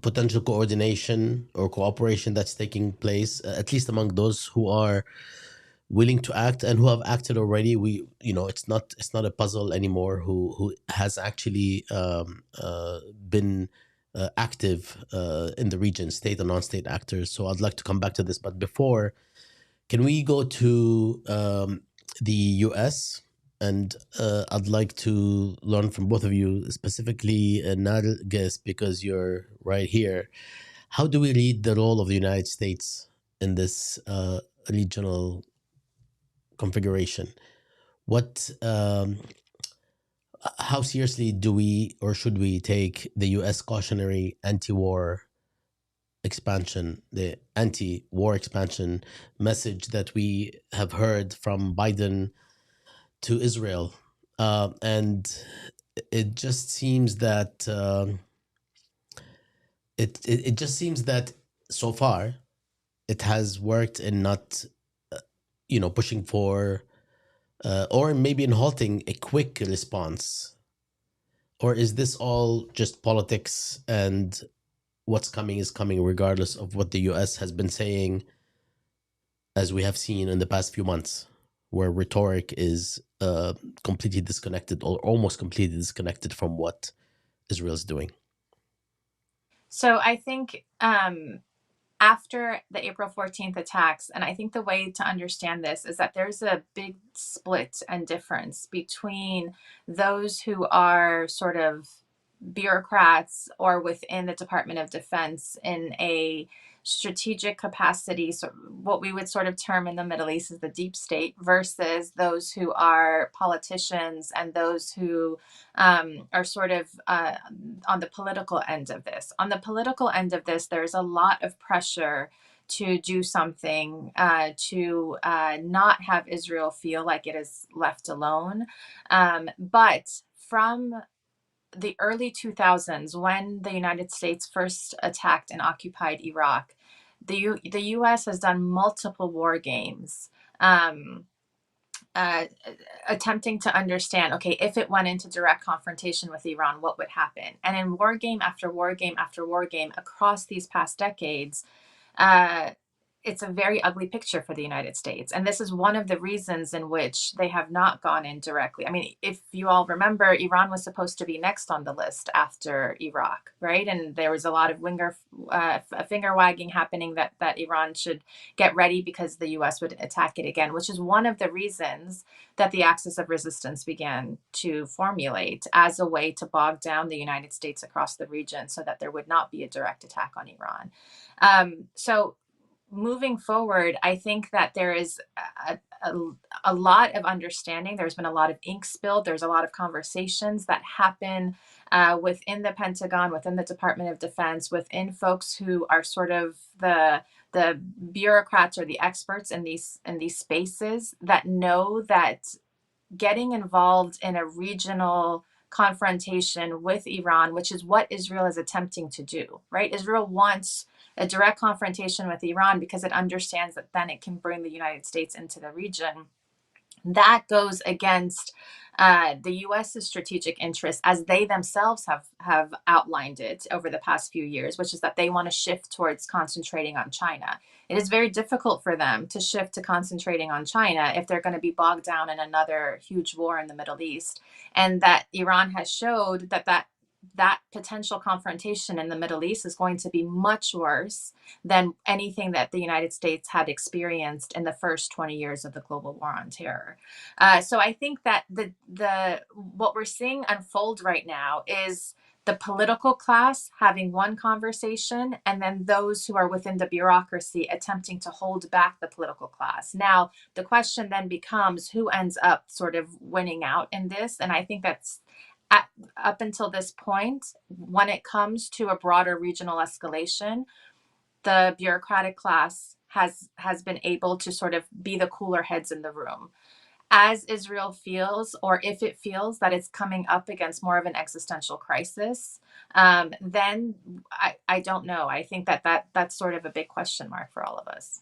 potential coordination or cooperation that's taking place, at least among those who are willing to act and who have acted already. It's not a puzzle anymore who has actually been active in the region, state and non-state actors. So I'd like to come back to this, but before, can we go to the US? And I'd like to learn from both of you, specifically Narges, because you're right here. How do we read the role of the United States in this regional configuration? What, how seriously do we or should we take the US cautionary anti-war expansion, the anti-war expansion message that we have heard from Biden to Israel? And it just seems that it just seems that so far it has worked in not pushing for or maybe in halting a quick response. Or is this all just politics and what's coming is coming regardless of what the US has been saying, as we have seen in the past few months, where rhetoric is completely disconnected or almost completely disconnected from what Israel's doing?
So I think after the April 14th attacks, and I think the way to understand this is that there's a big split and difference between those who are sort of bureaucrats or within the Department of Defense in a strategic capacity, so what we would sort of term in the Middle East as the deep state, versus those who are politicians and those who are sort of on the political end of this. On the political end of this, there's a lot of pressure to do something to not have Israel feel like it is left alone. But from the early 2000s, when the United States first attacked and occupied Iraq, the US has done multiple war games. Uh, Attempting to understand, okay, if it went into direct confrontation with Iran, what would happen? And in war game after war game after war game across these past decades, uh, it's a very ugly picture for the United States. And this is one of the reasons in which they have not gone in directly. I mean, if you all remember, Iran was supposed to be next on the list after Iraq, right? And there was a lot of finger wagging happening that Iran should get ready because the US would attack it again, which is one of the reasons that the axis of resistance began to formulate as a way to bog down the United States across the region so that there would not be a direct attack on Iran. So moving forward, I think that there is a lot of understanding. There's been a lot of ink spilled. There's a lot of conversations that happen within the Pentagon, within the Department of Defense, within folks who are sort of the bureaucrats or the experts in these spaces that know that getting involved in a regional confrontation with Iran, which is what Israel is attempting to do, right? Israel wants a direct confrontation with Iran because it understands that then it can bring the United States into the region. That goes against the U.S.'s strategic interests, as they themselves have outlined it over the past few years, which is that they want to shift towards concentrating on China. It is very difficult for them to shift to concentrating on China if they're going to be bogged down in another huge war in the Middle East. And that Iran has showed that potential confrontation in the Middle East is going to be much worse than anything that the United States had experienced in the first 20 years of the global war on terror. So I think that the what we're seeing unfold right now is the political class having one conversation, and then those who are within the bureaucracy attempting to hold back the political class. Now, the question then becomes who ends up sort of winning out in this, and I think that's up until this point, when it comes to a broader regional escalation, the bureaucratic class has been able to sort of be the cooler heads in the room. As Israel feels, or if it feels that it's coming up against more of an existential crisis, then I don't know. I think that's sort of a big question mark for all of us.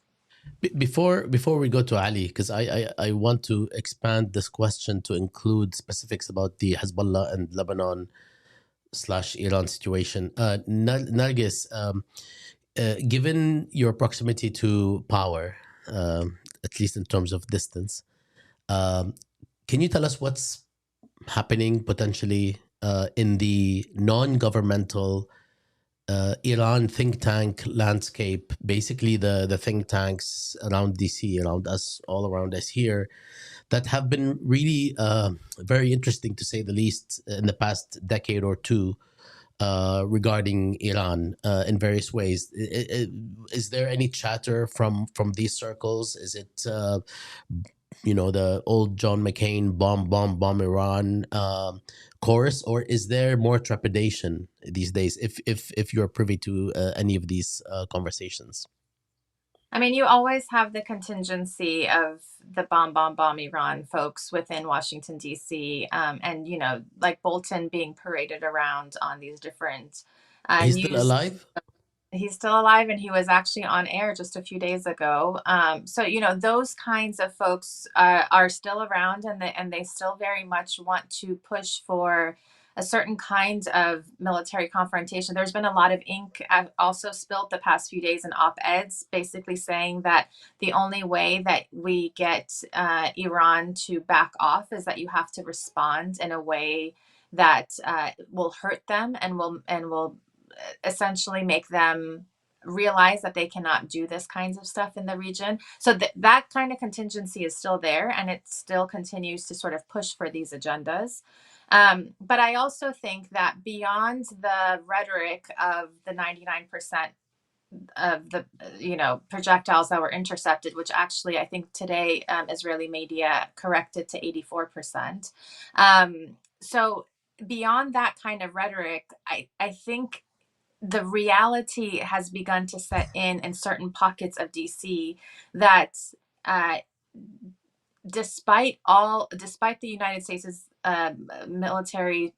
Before we go to Ali, because I want to expand this question to include specifics about the Hezbollah and Lebanon / Iran situation. Narges, given your proximity to power, at least in terms of distance, can you tell us what's happening potentially in the non-governmental Iran think tank landscape, basically the think tanks around DC, around us, all around us here, that have been really very interesting, to say the least, in the past decade or two regarding Iran in various ways. Is there any chatter from these circles? Is it the old John McCain bomb Iran chorus, or is there more trepidation these days? If you're privy to any of these conversations.
I mean, you always have the contingency of the bomb Iran folks within Washington, D.C. And, like Bolton being paraded around on these different
He's still
news.
alive?
He's still alive, and he was actually on air just a few days ago. So those kinds of folks are still around, and they still very much want to push for a certain kind of military confrontation. There's been a lot of ink also spilled the past few days in op-eds, basically saying that the only way that we get Iran to back off is that you have to respond in a way that will hurt them and will essentially make them realize that they cannot do this kinds of stuff in the region. So that kind of contingency is still there, and it still continues to sort of push for these agendas. But I also think that beyond the rhetoric of the 99% of the projectiles that were intercepted, which actually I think today Israeli media corrected to 84%. So beyond that kind of rhetoric, I think the reality has begun to set in certain pockets of DC that uh, despite the United States' military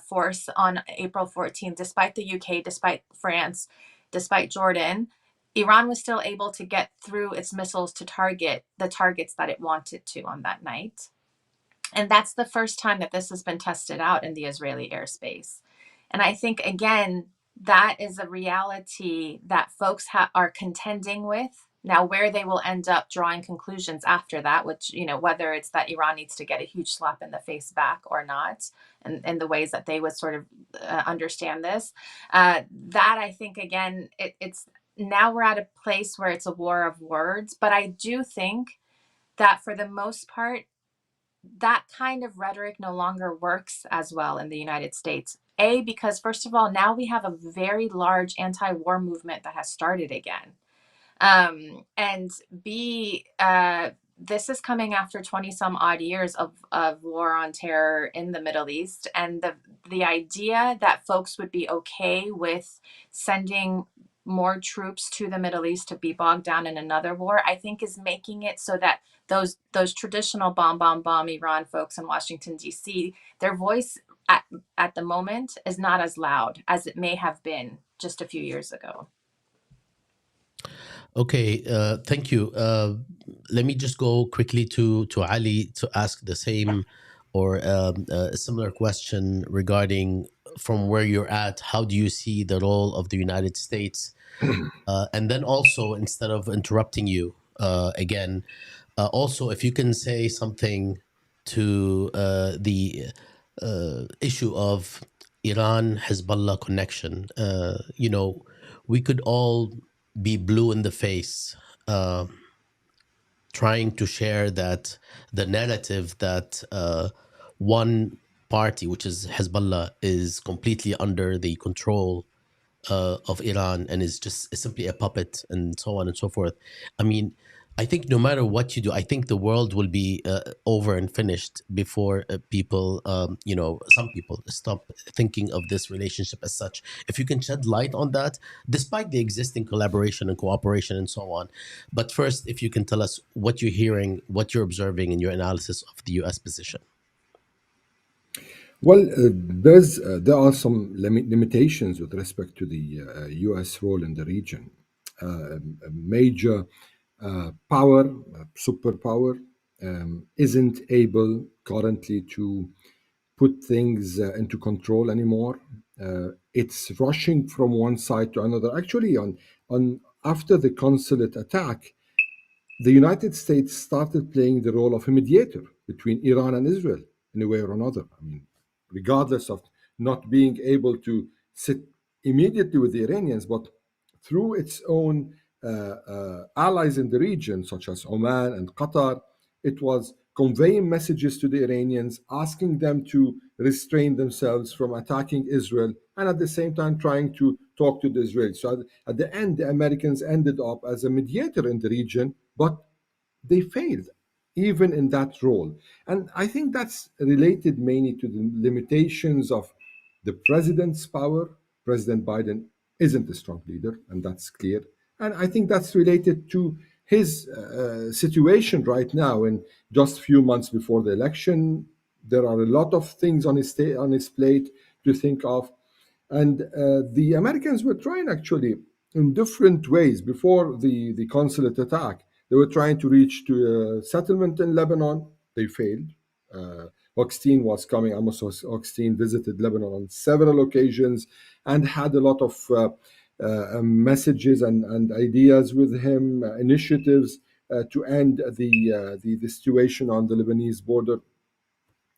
force on April 14th, despite the UK, despite France, despite Jordan, Iran was still able to get through its missiles to target the targets that it wanted to on that night. And that's the first time that this has been tested out in the Israeli airspace. And I think, again, that is a reality that folks are contending with. Now, where they will end up drawing conclusions after that, which, whether it's that Iran needs to get a huge slap in the face back or not, and in the ways that they would sort of understand this, that I think, again, it's now we're at a place where it's a war of words. But I do think that for the most part, that kind of rhetoric no longer works as well in the United States. A, because first of all, now we have a very large anti-war movement that has started again. And B, this is coming after 20 some odd years of war on terror in the Middle East. And the idea that folks would be okay with sending more troops to the Middle East to be bogged down in another war, I think is making it so that those traditional bomb Iran folks in Washington, D.C., their voice at the moment is not as loud as it may have been just a few years ago.
Okay, thank you. Let me just go quickly to Ali to ask the same or a similar question regarding from where you're at. How do you see the role of the United States? And then also, instead of interrupting you again, also if you can say something to the issue of Iran Hezbollah connection. We could all be blue in the face trying to share that the narrative that one party, which is Hezbollah, is completely under the control of Iran and is just simply a puppet and so on and so forth. I mean, I think no matter what you do, I think the world will be over and finished before people, some people stop thinking of this relationship as such. If you can shed light on that, despite the existing collaboration and cooperation and so on. But first, if you can tell us what you're hearing, what you're observing in your analysis of the U.S. position.
Well, there are some limitations with respect to the U.S. role in the region. A major power, superpower, isn't able currently to put things into control anymore. It's rushing from one side to another. Actually, on after the consulate attack, the United States started playing the role of a mediator between Iran and Israel in a way or another. I mean, regardless of not being able to sit immediately with the Iranians, but through its own allies in the region, such as Oman and Qatar, it was conveying messages to the Iranians, asking them to restrain themselves from attacking Israel, and at the same time trying to talk to the Israelis. So at the end, the Americans ended up as a mediator in the region, but they failed even in that role. And I think that's related mainly to the limitations of the president's power. President Biden isn't a strong leader, and that's clear. And I think that's related to his situation right now. And just a few months before the election, there are a lot of things on his plate to think of. And the Americans were trying actually in different ways before the consulate attack. They were trying to reach to a settlement in Lebanon. They failed. Hochstein was coming. Amos Hochstein visited Lebanon on several occasions and had a lot of messages and ideas with him, initiatives to end the situation on the Lebanese border.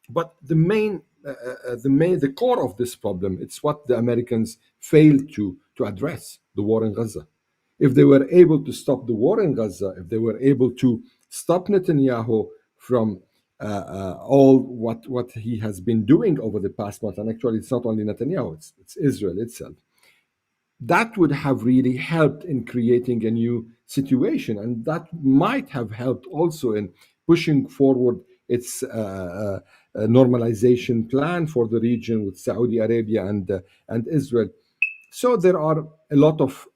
But the core of this problem, it's what the Americans failed to address: the war in Gaza. If they were able to stop the war in Gaza, if they were able to stop Netanyahu from all what he has been doing over the past month, and actually it's not only Netanyahu, it's Israel itself, that would have really helped in creating a new situation, and that might have helped also in pushing forward its normalization plan for the region with Saudi Arabia and Israel. So there are a lot of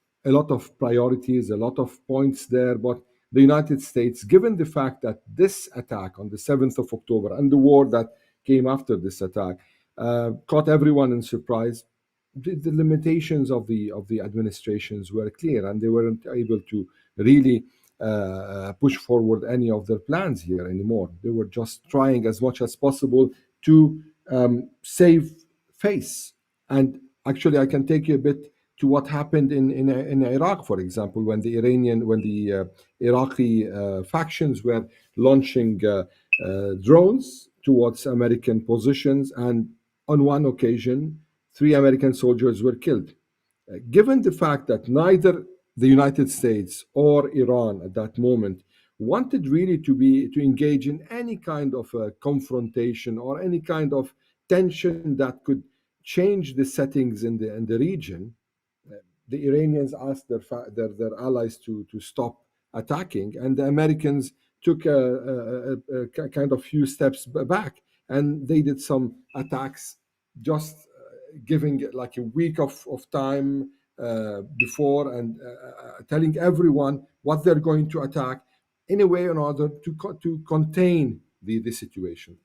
priorities, a lot of points there, but the United States, given the fact that this attack on the 7th of October and the war that came after this attack caught everyone in surprise, the limitations of the administrations were clear, and they weren't able to really push forward any of their plans here anymore. They were just trying as much as possible to save face. And actually, I can take you a bit to what happened in Iraq, for example, when the Iraqi factions were launching drones towards American positions, and on one occasion, 3 American soldiers were killed. Given the fact that neither the United States or Iran at that moment wanted really to engage in any kind of a confrontation or any kind of tension that could change the settings in the region, the Iranians asked their allies to stop attacking, and the Americans took a kind of few steps back, and they did some attacks, just giving like a week of time before, and telling everyone what they're going to attack in a way in order to contain the situation.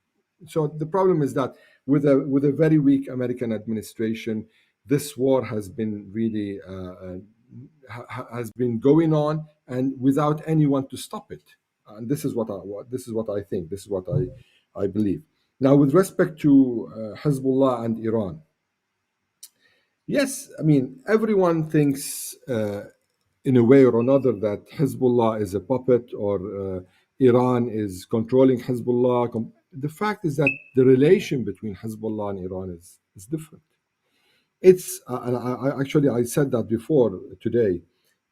So the problem is that with a very weak American administration, this war has been really has been going on, and without anyone to stop it. And this is what I think. This is what I believe. Now, with respect to Hezbollah and Iran, yes, I mean, everyone thinks in a way or another that Hezbollah is a puppet, or Iran is controlling Hezbollah. The fact is that the relation between Hezbollah and Iran is different. It's and I said that before today.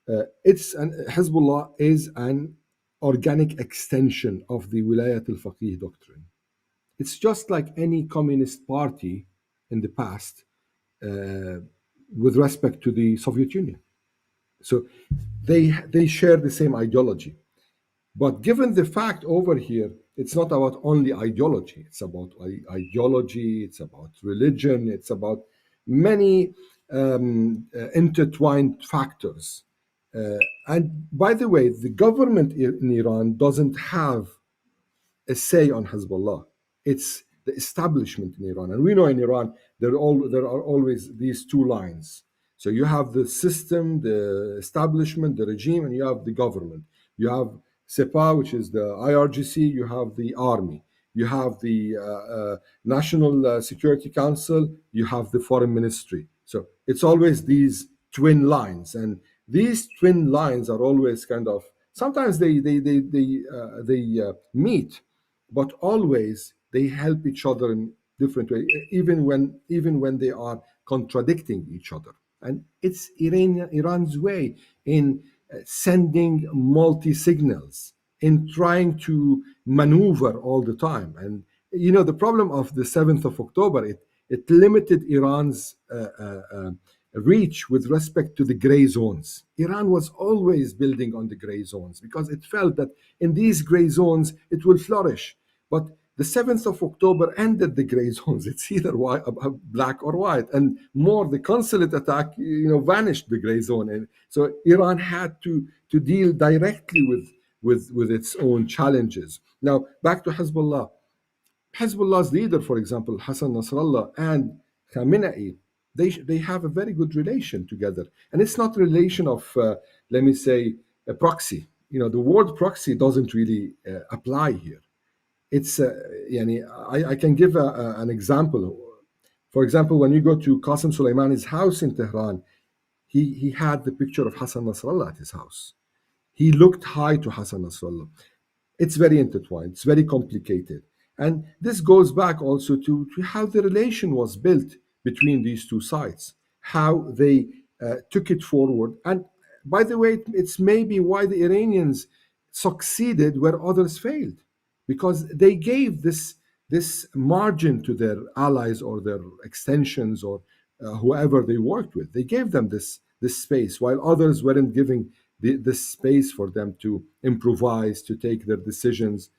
Hezbollah is an organic extension of the Wilayat al-Faqih doctrine. It's just like any communist party in the past with respect to the Soviet Union. So they share the same ideology. But given the fact over here, it's not about only ideology. It's about ideology, it's about religion, it's about many intertwined factors. And by the way, the government in Iran doesn't have a say on Hezbollah. It's the establishment in Iran. And we know in Iran, there are always these two lines. So you have the system, the establishment, the regime, and you have the government. You have Sepah, which is the IRGC, you have the army, you have the National Security Council, you have the foreign ministry. So it's always these twin lines. And these twin lines are always kind of, sometimes they meet, but always they help each other in different ways, even when they are contradicting each other. And it's Iran's way in sending multi-signals, in trying to maneuver all the time. And the problem of the 7th of October, it limited Iran's reach with respect to the gray zones. Iran was always building on the gray zones because it felt that in these gray zones it will flourish. But the 7th of October ended the gray zones. It's either white, black or white, and more the consulate attack, vanished the gray zone, and so Iran had to deal directly with its own challenges. Now back to Hezbollah. Hezbollah's leader, for example, Hassan Nasrallah and Khamenei, they have a very good relation together, and it's not a relation of, let me say, a proxy. The word proxy doesn't really apply here. It's, I can give an example. For example, when you go to Qasem Soleimani's house in Tehran, he had the picture of Hassan Nasrallah at his house. He looked high to Hassan Nasrallah. It's very intertwined. It's very complicated. And this goes back also to how the relation was built between these two sides, how they took it forward. And by the way, it's maybe why the Iranians succeeded where others failed, because they gave this margin to their allies or their extensions or whoever they worked with. They gave them this space, while others weren't giving this space for them to improvise, to take their decisions.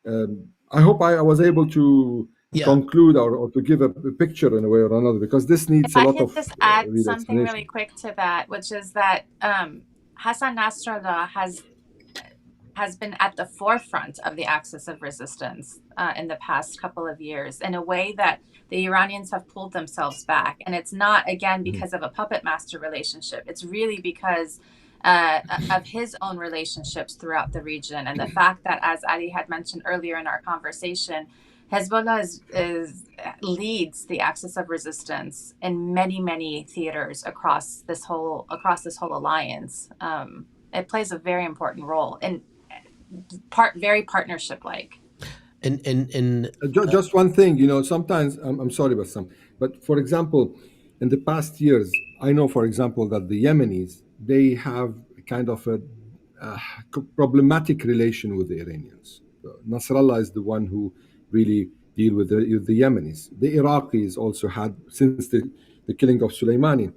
I hope I was able to conclude or to give a picture in a way or another, because this needs
if
a
I
lot
could
of
just add
real
something
explanation.
really quick to that, which is that Hassan Nasrallah has been at the forefront of the axis of resistance in the past couple of years in a way that the Iranians have pulled themselves back. And it's not, again, because of a puppet master relationship. It's really because of his own relationships throughout the region. And the fact that, as Ali had mentioned earlier in our conversation, Hezbollah leads the axis of resistance in many, many theaters across this whole alliance. It plays a very important role and very partnership-like.
Just one thing, sometimes I'm sorry, Bassam, but for example, in the past years, I know, for example, that the Yemenis, they have kind of a problematic relation with the Iranians. Nasrallah is the one who really deal with the Yemenis. The Iraqis also had, since the killing of Soleimani,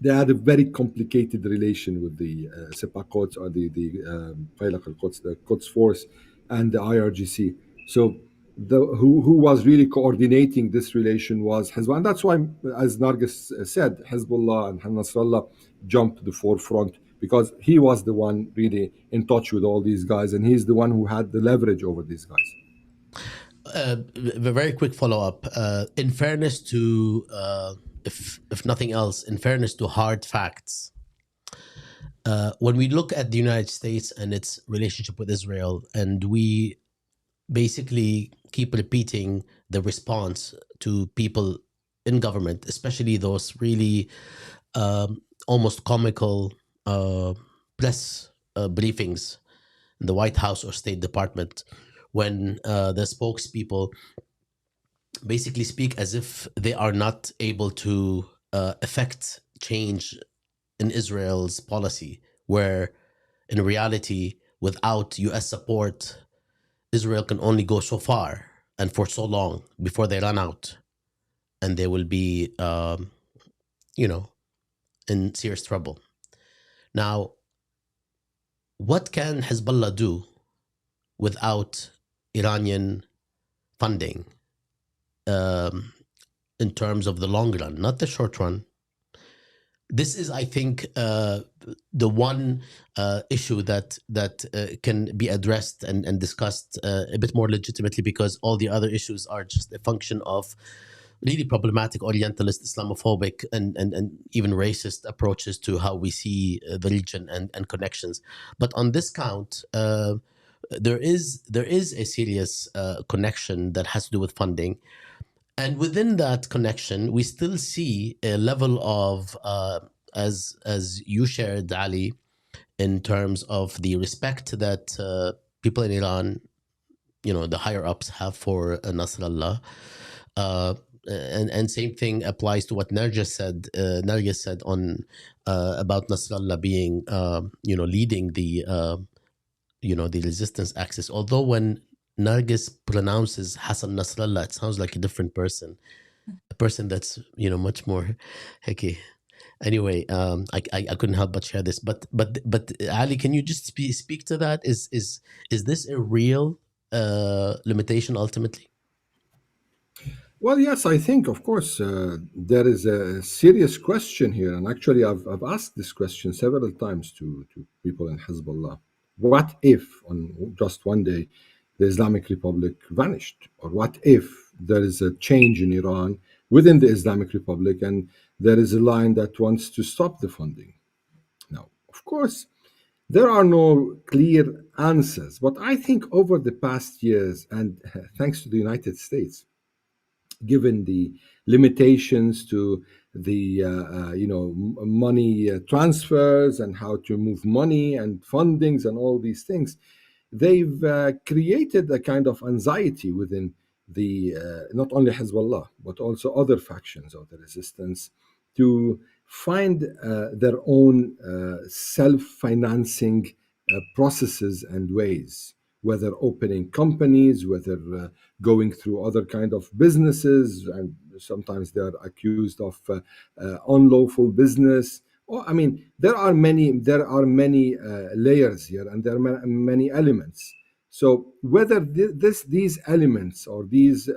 they had a very complicated relation with the Sepa Quds, or the Quds Force, and the IRGC. So who was really coordinating this relation was Hezbollah. And that's why, as Narges said, Hezbollah and Nasrallah jumped to the forefront, because he was the one really in touch with all these guys, and he's the one who had the leverage over these guys.
A very quick follow-up. In fairness to, if nothing else, in fairness to hard facts, when we look at the United States and its relationship with Israel, and we basically keep repeating the response to people in government, especially those really almost comical press briefings in the White House or State Department, when the spokespeople basically speak as if they are not able to affect change in Israel's policy, where in reality, without US support, Israel can only go so far and for so long before they run out, and they will be, in serious trouble. Now, what can Hezbollah do without Iranian funding in terms of the long run, not the short run? This is, I think, the one issue that can be addressed and discussed a bit more legitimately, because all the other issues are just a function of really problematic Orientalist, Islamophobic, and even racist approaches to how we see the region and connections. But on this count, there is a serious connection that has to do with funding. And within that connection, we still see a level of, as you shared, Ali, in terms of the respect that people in Iran, the higher ups have for Nasrallah. And same thing applies to what Narges said on about Nasrallah being, leading the, the resistance axis. Although when Narges pronounces Hassan Nasrallah, it sounds like a different person, a person that's much more hicky. Anyway, I couldn't help but share this. But Ali, can you just speak to that? Is this a real limitation ultimately?
Well, yes, I think, of course, there is a serious question here. And actually, I've asked this question several times to people in Hezbollah. What if, on just one day, the Islamic Republic vanished? Or what if there is a change in Iran within the Islamic Republic and there is a line that wants to stop the funding? Now, of course, there are no clear answers. But I think over the past years, and thanks to the United States, given the limitations to the money transfers and how to move money and fundings and all these things, they've created a kind of anxiety within the not only Hezbollah but also other factions of the resistance to find their own self-financing processes and ways, whether opening companies, whether going through other kind of businesses, and sometimes they are accused of unlawful business. Or, I mean, there are many layers here, and there are many elements. So whether these elements or these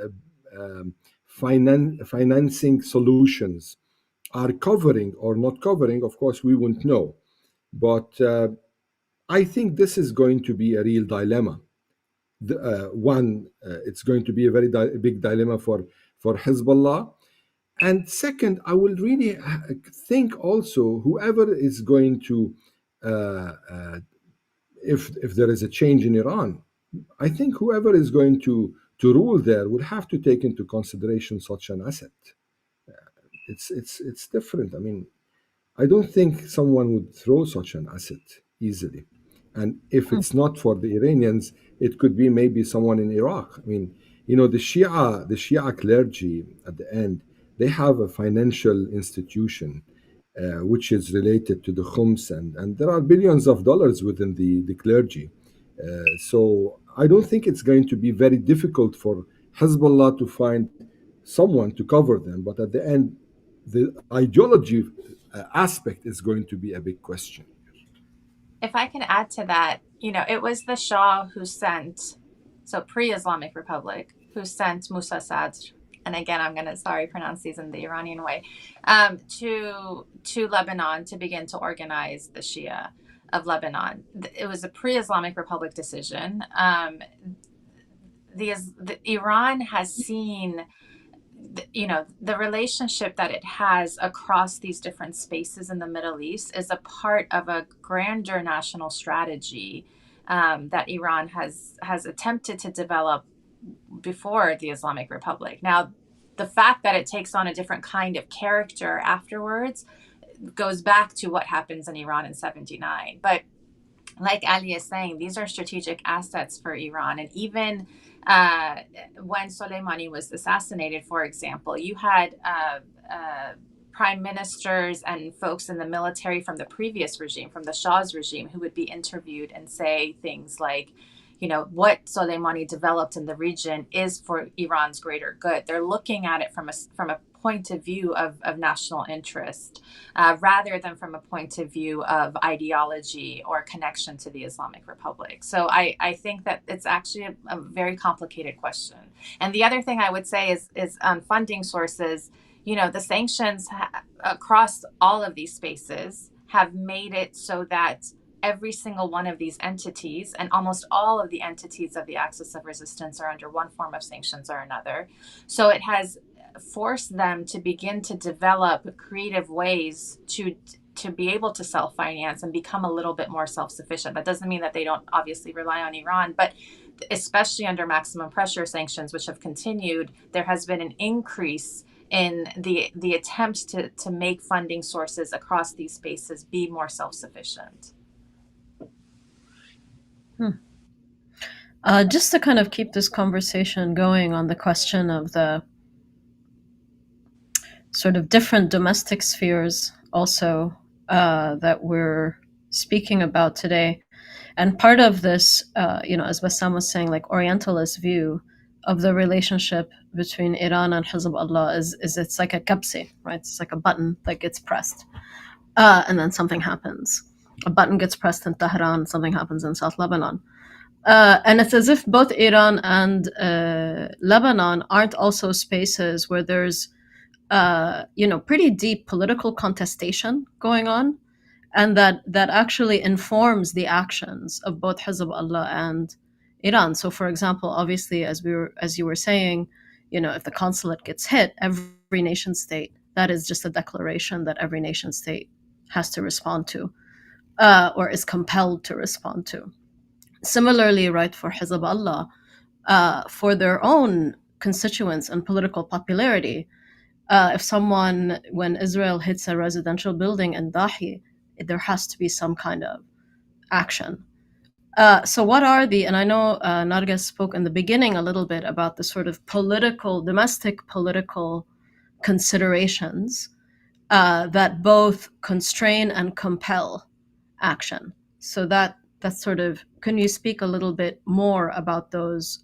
financing solutions are covering or not covering, of course, we won't know. But I think this is going to be a real dilemma. It's going to be a very big dilemma for Hezbollah. And second, I will really think also whoever is going to, if there is a change in Iran, I think whoever is going to rule there will have to take into consideration such an asset. It's different. I mean, I don't think someone would throw such an asset easily. And if it's not for the Iranians, it could be maybe someone in Iraq. I mean, the Shia clergy at the end, they have a financial institution which is related to the Khums, and there are billions of dollars within the clergy. So I don't think it's going to be very difficult for Hezbollah to find someone to cover them. But at the end, the ideology aspect is going to be a big question.
If I can add to that, it was the Shah who sent, so pre-Islamic Republic, who sent Musa Sadr, and again, I'm going to, pronounce these in the Iranian way, to Lebanon to begin to organize the Shia of Lebanon. It was a pre-Islamic Republic decision. Iran has seen the relationship that it has across these different spaces in the Middle East is a part of a grander national strategy that Iran has attempted to develop before the Islamic Republic. Now, the fact that it takes on a different kind of character afterwards goes back to what happens in Iran in 79. But like Ali is saying, these are strategic assets for Iran. And even when Soleimani was assassinated, for example, you had prime ministers and folks in the military from the previous regime, from the Shah's regime, who would be interviewed and say things like, what Soleimani developed in the region is for Iran's greater good. They're looking at it from a point of view of national interest, rather than from a point of view of ideology or connection to the Islamic Republic. So I think that it's actually a very complicated question. And the other thing I would say is on funding sources, the sanctions across all of these spaces have made it so that every single one of these entities, and almost all of the entities of the axis of resistance, are under one form of sanctions or another. So it has forced them to begin to develop creative ways to be able to self-finance and become a little bit more self-sufficient. That doesn't mean that they don't obviously rely on Iran, but especially under maximum pressure sanctions, which have continued, there has been an increase in the attempts to make funding sources across these spaces be more self-sufficient.
Just to kind of keep this conversation going on the question of the sort of different domestic spheres also that we're speaking about today. And part of this, as Bassam was saying, like Orientalist view of the relationship between Iran and Hezbollah is it's like a kapsi, right? It's like a button that gets pressed, and then something happens. A button gets pressed in Tehran, something happens in South Lebanon. And it's as if both Iran and Lebanon aren't also spaces where there's, pretty deep political contestation going on, and that actually informs the actions of both Hezbollah and Iran. So, for example, obviously, as you were saying, if the consulate gets hit, every nation state, that is just a declaration that every nation state has to respond to, or is compelled to respond to. Similarly, right, for Hezbollah, for their own constituents and political popularity, when Israel hits a residential building in Dahi, there has to be some kind of action. So what are and I know Narges spoke in the beginning a little bit about the sort of domestic political considerations that both constrain and compel action. So that's sort of, can you speak a little bit more about those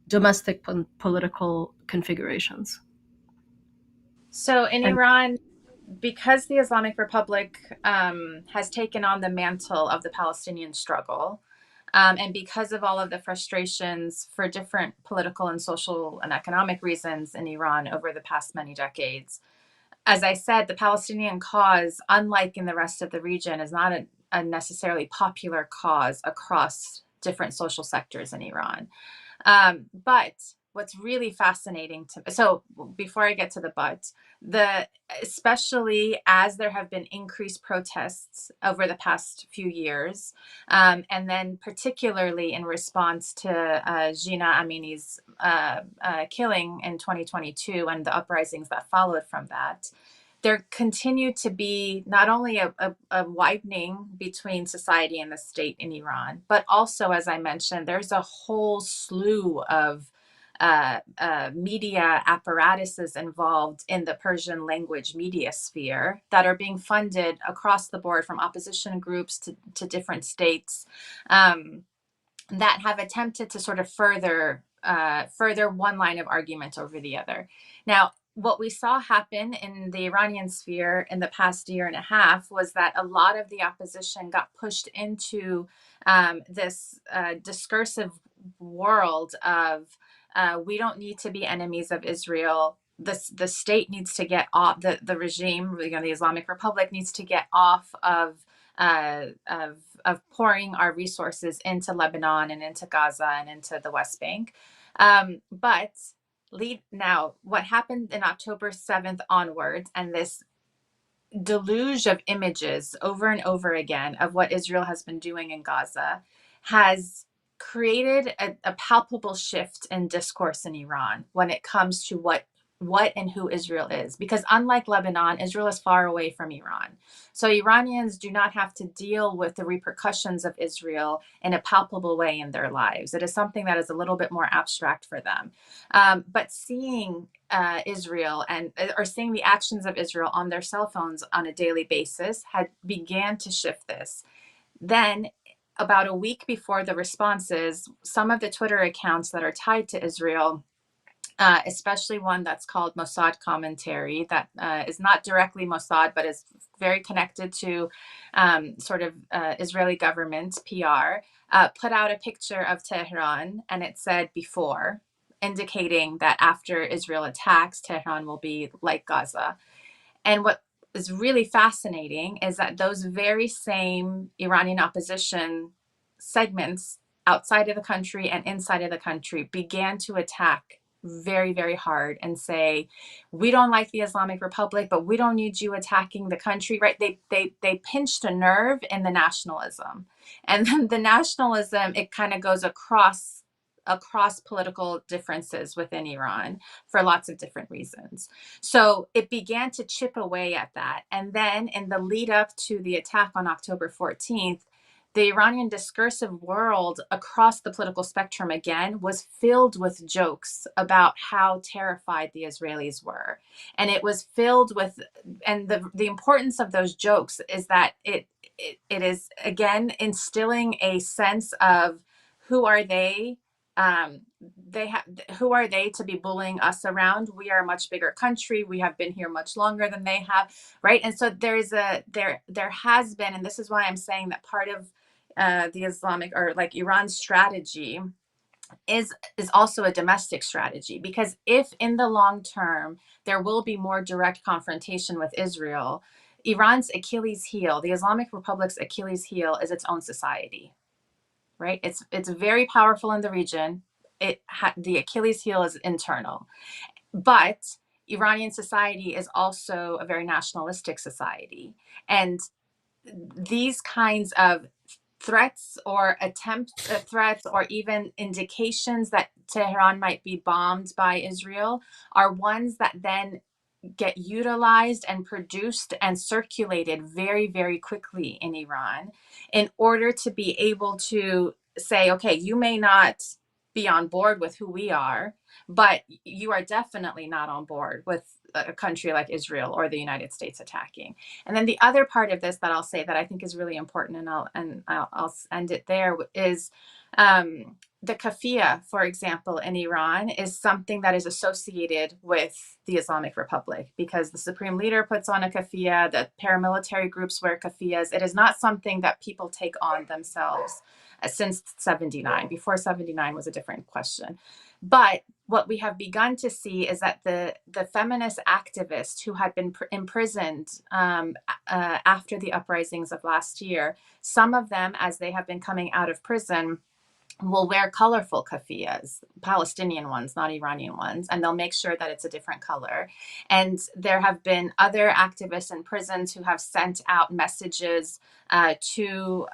domestic political configurations?
So in Iran, because the Islamic Republic has taken on the mantle of the Palestinian struggle, and because of all of the frustrations for different political and social and economic reasons in Iran over the past many decades, as I said, the Palestinian cause, unlike in the rest of the region, is not a necessarily popular cause across different social sectors in Iran. But what's really fascinating so before I get to the but, especially as there have been increased protests over the past few years, and then particularly in response to Gina Amini's killing in 2022 and the uprisings that followed from that, there continued to be not only a widening between society and the state in Iran, but also, as I mentioned, there's a whole slew of media apparatuses involved in the Persian language media sphere that are being funded across the board, from opposition groups to different states, that have attempted to sort of further one line of argument over the other. Now, what we saw happen in the Iranian sphere in the past year and a half was that a lot of the opposition got pushed into this discursive world of we don't need to be enemies of Israel. The state needs to get off, the regime, the Islamic Republic needs to get off of pouring our resources into Lebanon and into Gaza and into the West Bank. But now, what happened in October 7th onwards, and this deluge of images over and over again of what Israel has been doing in Gaza, has created a palpable shift in discourse in Iran when it comes to what and who Israel is. Because unlike Lebanon, Israel is far away from Iran. So Iranians do not have to deal with the repercussions of Israel in a palpable way in their lives. It is something that is a little bit more abstract for them. But seeing Israel or seeing the actions of Israel on their cell phones on a daily basis had began to shift this. Then, about a week before the responses, some of the Twitter accounts that are tied to Israel, especially one that's called Mossad Commentary, that is not directly Mossad, but is very connected to sort of Israeli government PR, put out a picture of Tehran, and it said before, indicating that after Israel attacks, Tehran will be like Gaza. And what is really fascinating is that those very same Iranian opposition segments outside of the country and inside of the country began to attack very, very hard and say, we don't like the Islamic Republic, but we don't need you attacking the country, right? They pinched a nerve in the nationalism. And then the nationalism, it kind of goes across political differences within Iran for lots of different reasons. So it began to chip away at that. And then in the lead up to the attack on October 14th, the Iranian discursive world across the political spectrum again was filled with jokes about how terrified the Israelis were. And it was filled with, and the importance of those jokes is that it is again instilling a sense of who are they? Who are they to be bullying us around? We are a much bigger country. We have been here much longer than they have, right? And so there has been, and this is why I'm saying that part of the Islamic, or like Iran's strategy is also a domestic strategy, because if in the long term there will be more direct confrontation with Israel, Iran's Achilles heel, the Islamic Republic's Achilles heel, is its own society, right? It's very powerful in the region. The Achilles heel is internal, but Iranian society is also a very nationalistic society, and these kinds of threats or attempts at threats, or even indications that Tehran might be bombed by Israel, are ones that then get utilized and produced and circulated very, very quickly in Iran, in order to be able to say, okay, you may not be on board with who we are, but you are definitely not on board with a country like Israel or the United States attacking. And then the other part of this that I'll say that I think is really important, and I'll end it there, is the kafia, for example, in Iran, is something that is associated with the Islamic Republic, because the supreme leader puts on a kafia, the paramilitary groups wear kafiyas. It is not something that people take on themselves since 79. Before 79 was a different question. But what we have begun to see is that the feminist activists who had been imprisoned after the uprisings of last year, some of them, as they have been coming out of prison, will wear colorful kafiyas, Palestinian ones, not Iranian ones, and they'll make sure that it's a different color. And there have been other activists in prisons who have sent out messages to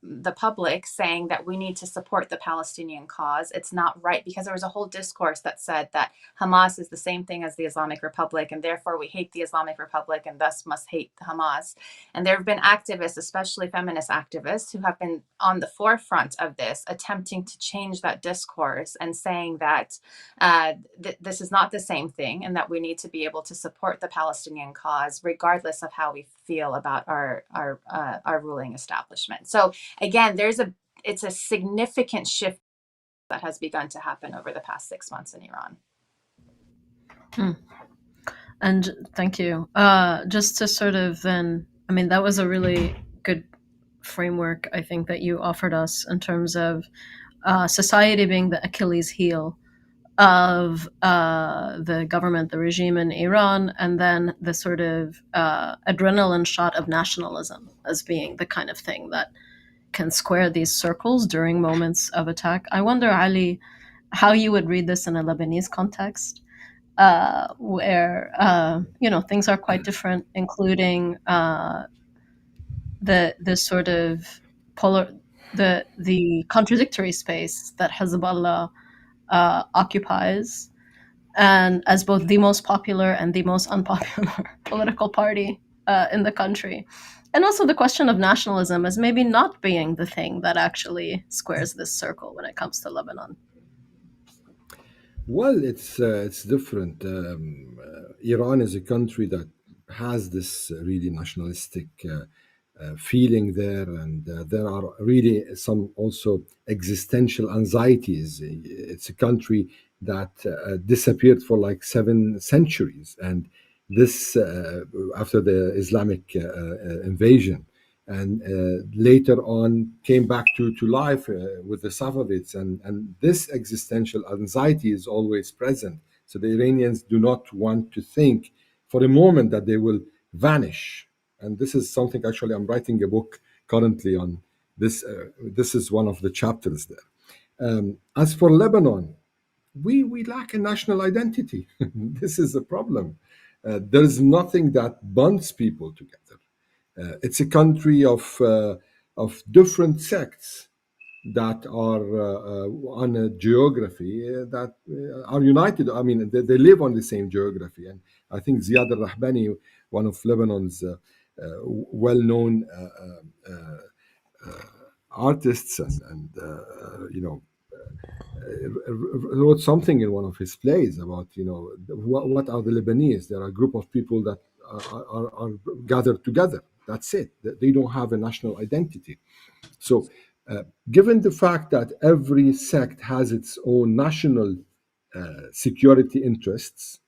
the public, saying that we need to support the Palestinian cause. It's not right, because there was a whole discourse that said that Hamas is the same thing as the Islamic Republic, and therefore we hate the Islamic Republic and thus must hate Hamas. And there have been activists, especially feminist activists, who have been on the forefront of this, attempting to change that discourse and saying that this is not the same thing, and that we need to be able to support the Palestinian cause regardless of how we feel about our ruling establishment. So again, it's a significant shift that has begun to happen over the past 6 months in Iran.
And thank you. Just to sort of then, I mean, that was a really good framework, I think, that you offered us in terms of society being the Achilles heel of the government, the regime in Iran, and then the sort of adrenaline shot of nationalism as being the kind of thing that can square these circles during moments of attack. I wonder, Ali, how you would read this in a Lebanese context, where things are quite different, including the sort of the contradictory space that Hezbollah occupies, and as both the most popular and the most unpopular political party in the country. And also the question of nationalism as maybe not being the thing that actually squares this circle when it comes to Lebanon.
Well, it's different. Iran is a country that has this really nationalistic feeling there, and there are really some also existential anxieties. It's a country that disappeared for like 7 centuries, and this after the Islamic invasion, and later on came back to life with the Safavids, and this existential anxiety is always present. So the Iranians do not want to think for a moment that they will vanish. And this is something, actually, I'm writing a book currently on this. This is one of the chapters there. As for Lebanon, we lack a national identity. This is a problem. There's nothing that bonds people together. It's a country of different sects that are on a geography that are united. I mean, they live on the same geography. And I think Ziad al-Rahbani, one of Lebanon's well-known artists, and wrote something in one of his plays about, what are the Lebanese? They're a group of people that are gathered together. That's it. They don't have a national identity. So given the fact that every sect has its own national security interests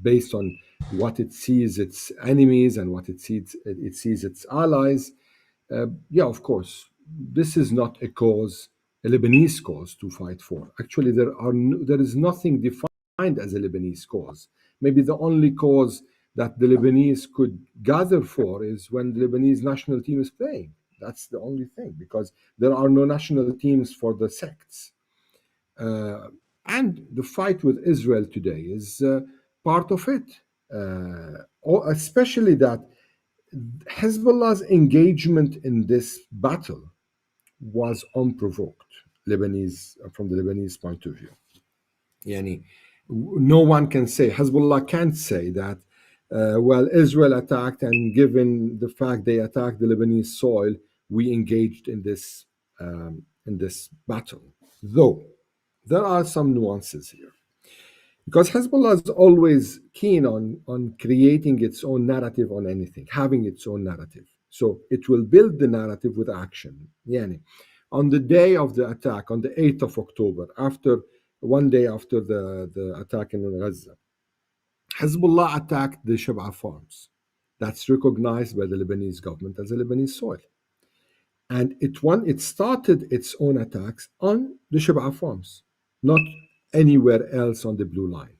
based on what it sees its enemies and what it sees its allies, Yeah, of course, this is not a cause, a Lebanese cause to fight for. Actually, there is nothing defined as a Lebanese cause. Maybe the only cause that the Lebanese could gather for is when the Lebanese national team is playing. That's the only thing, because there are no national teams for the sects. And the fight with Israel today is part of it, especially that Hezbollah's engagement in this battle was unprovoked, Lebanese from the Lebanese point of view. Yani, no one can say, Hezbollah can't say that, well, Israel attacked, and given the fact they attacked the Lebanese soil, we engaged in this battle. Though there are some nuances here, because Hezbollah is always keen on creating its own narrative on anything, having its own narrative. So it will build the narrative with action. Yani, on the day of the attack, on the 8th of October, one day after the attack in Gaza, Hezbollah attacked the Shab'a farms. That's recognized by the Lebanese government as a Lebanese soil. And it started its own attacks on the Shab'a farms, not anywhere else on the blue line.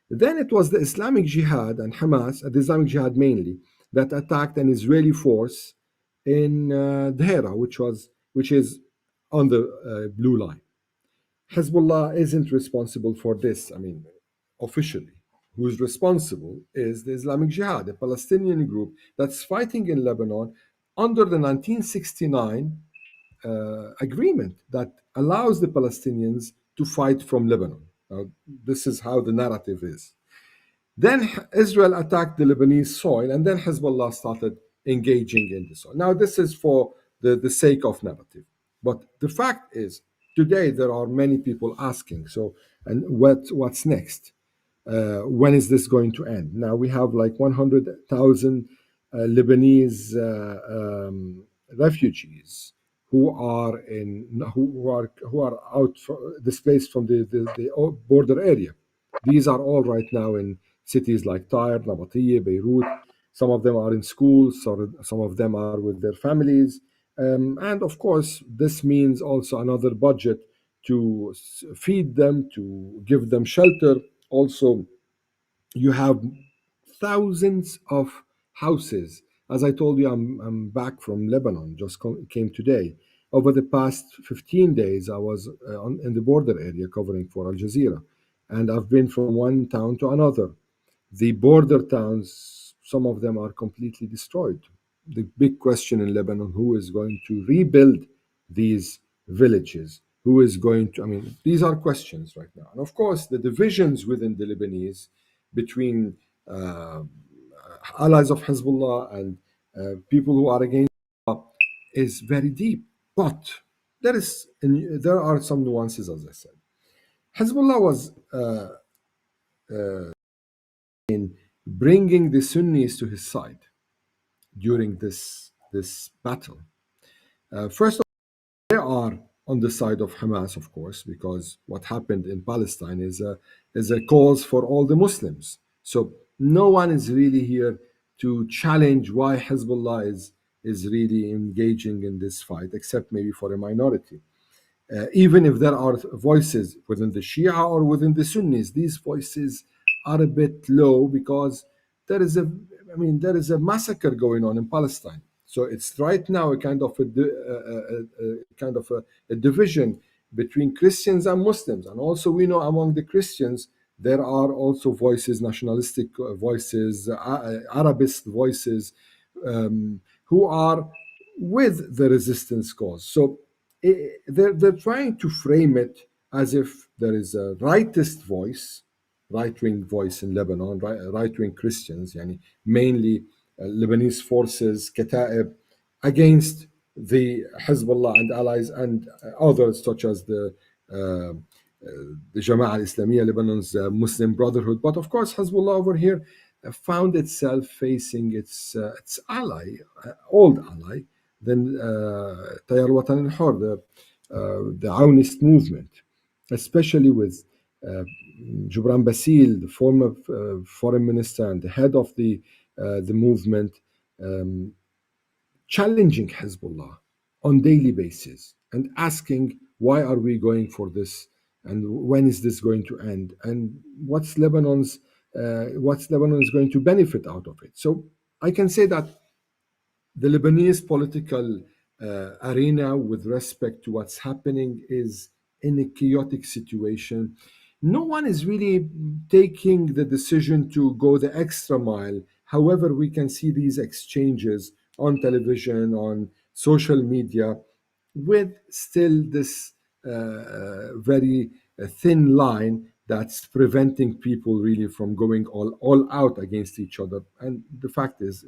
Then it was the Islamic Jihad and Hamas, the Islamic Jihad mainly, that attacked an Israeli force in Dehera, which is on the blue line. Hezbollah isn't responsible for this. I mean, officially, who is responsible is the Islamic Jihad, a Palestinian group that's fighting in Lebanon under the 1969 agreement that allows the Palestinians to fight from Lebanon. Now, this is how the narrative is. Then Israel attacked the Lebanese soil, and then Hezbollah started engaging in the soil. Now, this is for the sake of narrative. But the fact is, today there are many people asking, and what's next? When is this going to end? Now we have like 100,000 Lebanese refugees who are out displaced from the border area. These are all right now in cities like Tyre, Nabatiyeh, Beirut. Some of them are in schools, some of them are with their families. And of course, this means also another budget to feed them, to give them shelter. Also, you have thousands of houses. As I told you, I'm back from Lebanon, just came today. Over the past 15 days, I was in the border area covering for Al Jazeera. And I've been from one town to another. The border towns, some of them are completely destroyed. The big question in Lebanon, who is going to rebuild these villages? Who is going to, I mean, these are questions right now. And of course, the divisions within the Lebanese between allies of Hezbollah and people who are against Hezbollah is very deep. But there are some nuances, as I said. Hezbollah was in bringing the Sunnis to his side during this battle. First of all, they are on the side of Hamas, of course, because what happened in Palestine is a cause for all the Muslims. So no one is really here to challenge why Hezbollah is really engaging in this fight, except maybe for a minority. Even if there are voices within the Shia or within the Sunnis, these voices are a bit low because there is a massacre going on in Palestine. So it's right now a kind of a division between Christians and Muslims, and also we know among the Christians there are also voices, nationalistic voices, Arabist voices, who are with the resistance cause. So they're trying to frame it as if there is a rightist voice, right-wing voice in Lebanon, right-wing Christians, mainly Lebanese forces, Kataib, against the Hezbollah and allies and others such as the Jama'ah al-Islamiyya, Lebanon's Muslim Brotherhood. But of course, Hezbollah over here found itself facing its ally, old ally, then Tayar Watan al-Hur, the Aounist movement, especially with Jubran Basil, the former foreign minister and the head of the movement, challenging Hezbollah on daily basis and asking, why are we going for this, and when is this going to end, and what's Lebanon is going to benefit out of it. So I can say that the Lebanese political arena with respect to what's happening is in a chaotic situation. No one is really taking the decision to go the extra mile. However, we can see these exchanges on television, on social media, with still this very thin line that's preventing people really from going all out against each other. And the fact is,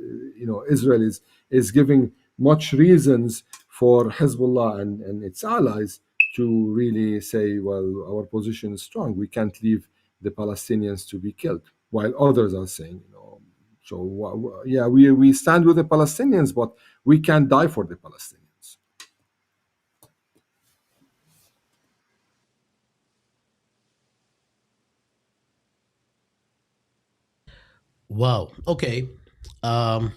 Israel is giving much reasons for Hezbollah and its allies to really say, well, our position is strong. We can't leave the Palestinians to be killed, while others are saying, so yeah, we stand with the Palestinians, but we can't die for the Palestinians.
Wow. Okay. Um,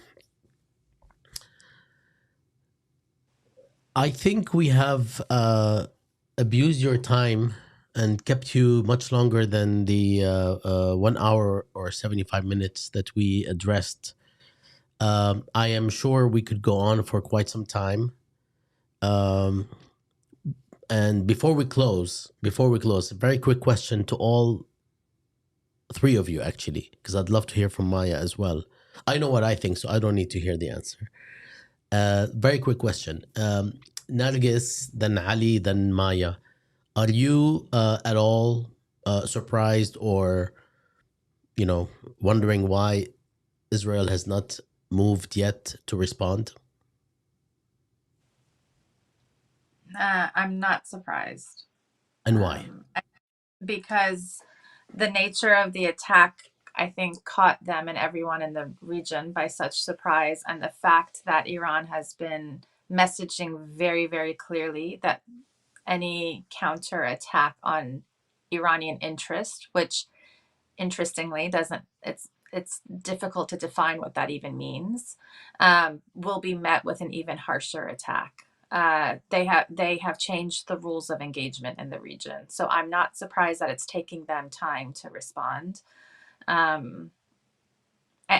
I think we have abused your time and kept you much longer than the 1 hour or 75 minutes that we addressed. I am sure we could go on for quite some time. And before we close, a very quick question to all three of you, actually, because I'd love to hear from Maya as well. I know what I think, so I don't need to hear the answer. Very quick question. Nargis, then Ali, then Maya. Are you at all surprised or, wondering why Israel has not moved yet to respond?
I'm not surprised.
And why?
Because the nature of the attack, I think, caught them and everyone in the region by such surprise. And the fact that Iran has been messaging very, very clearly that any counterattack on Iranian interest, which interestingly doesn't, it's difficult to define what that even means, will be met with an even harsher attack. They have changed the rules of engagement in the region, so I'm not surprised that it's taking them time to respond.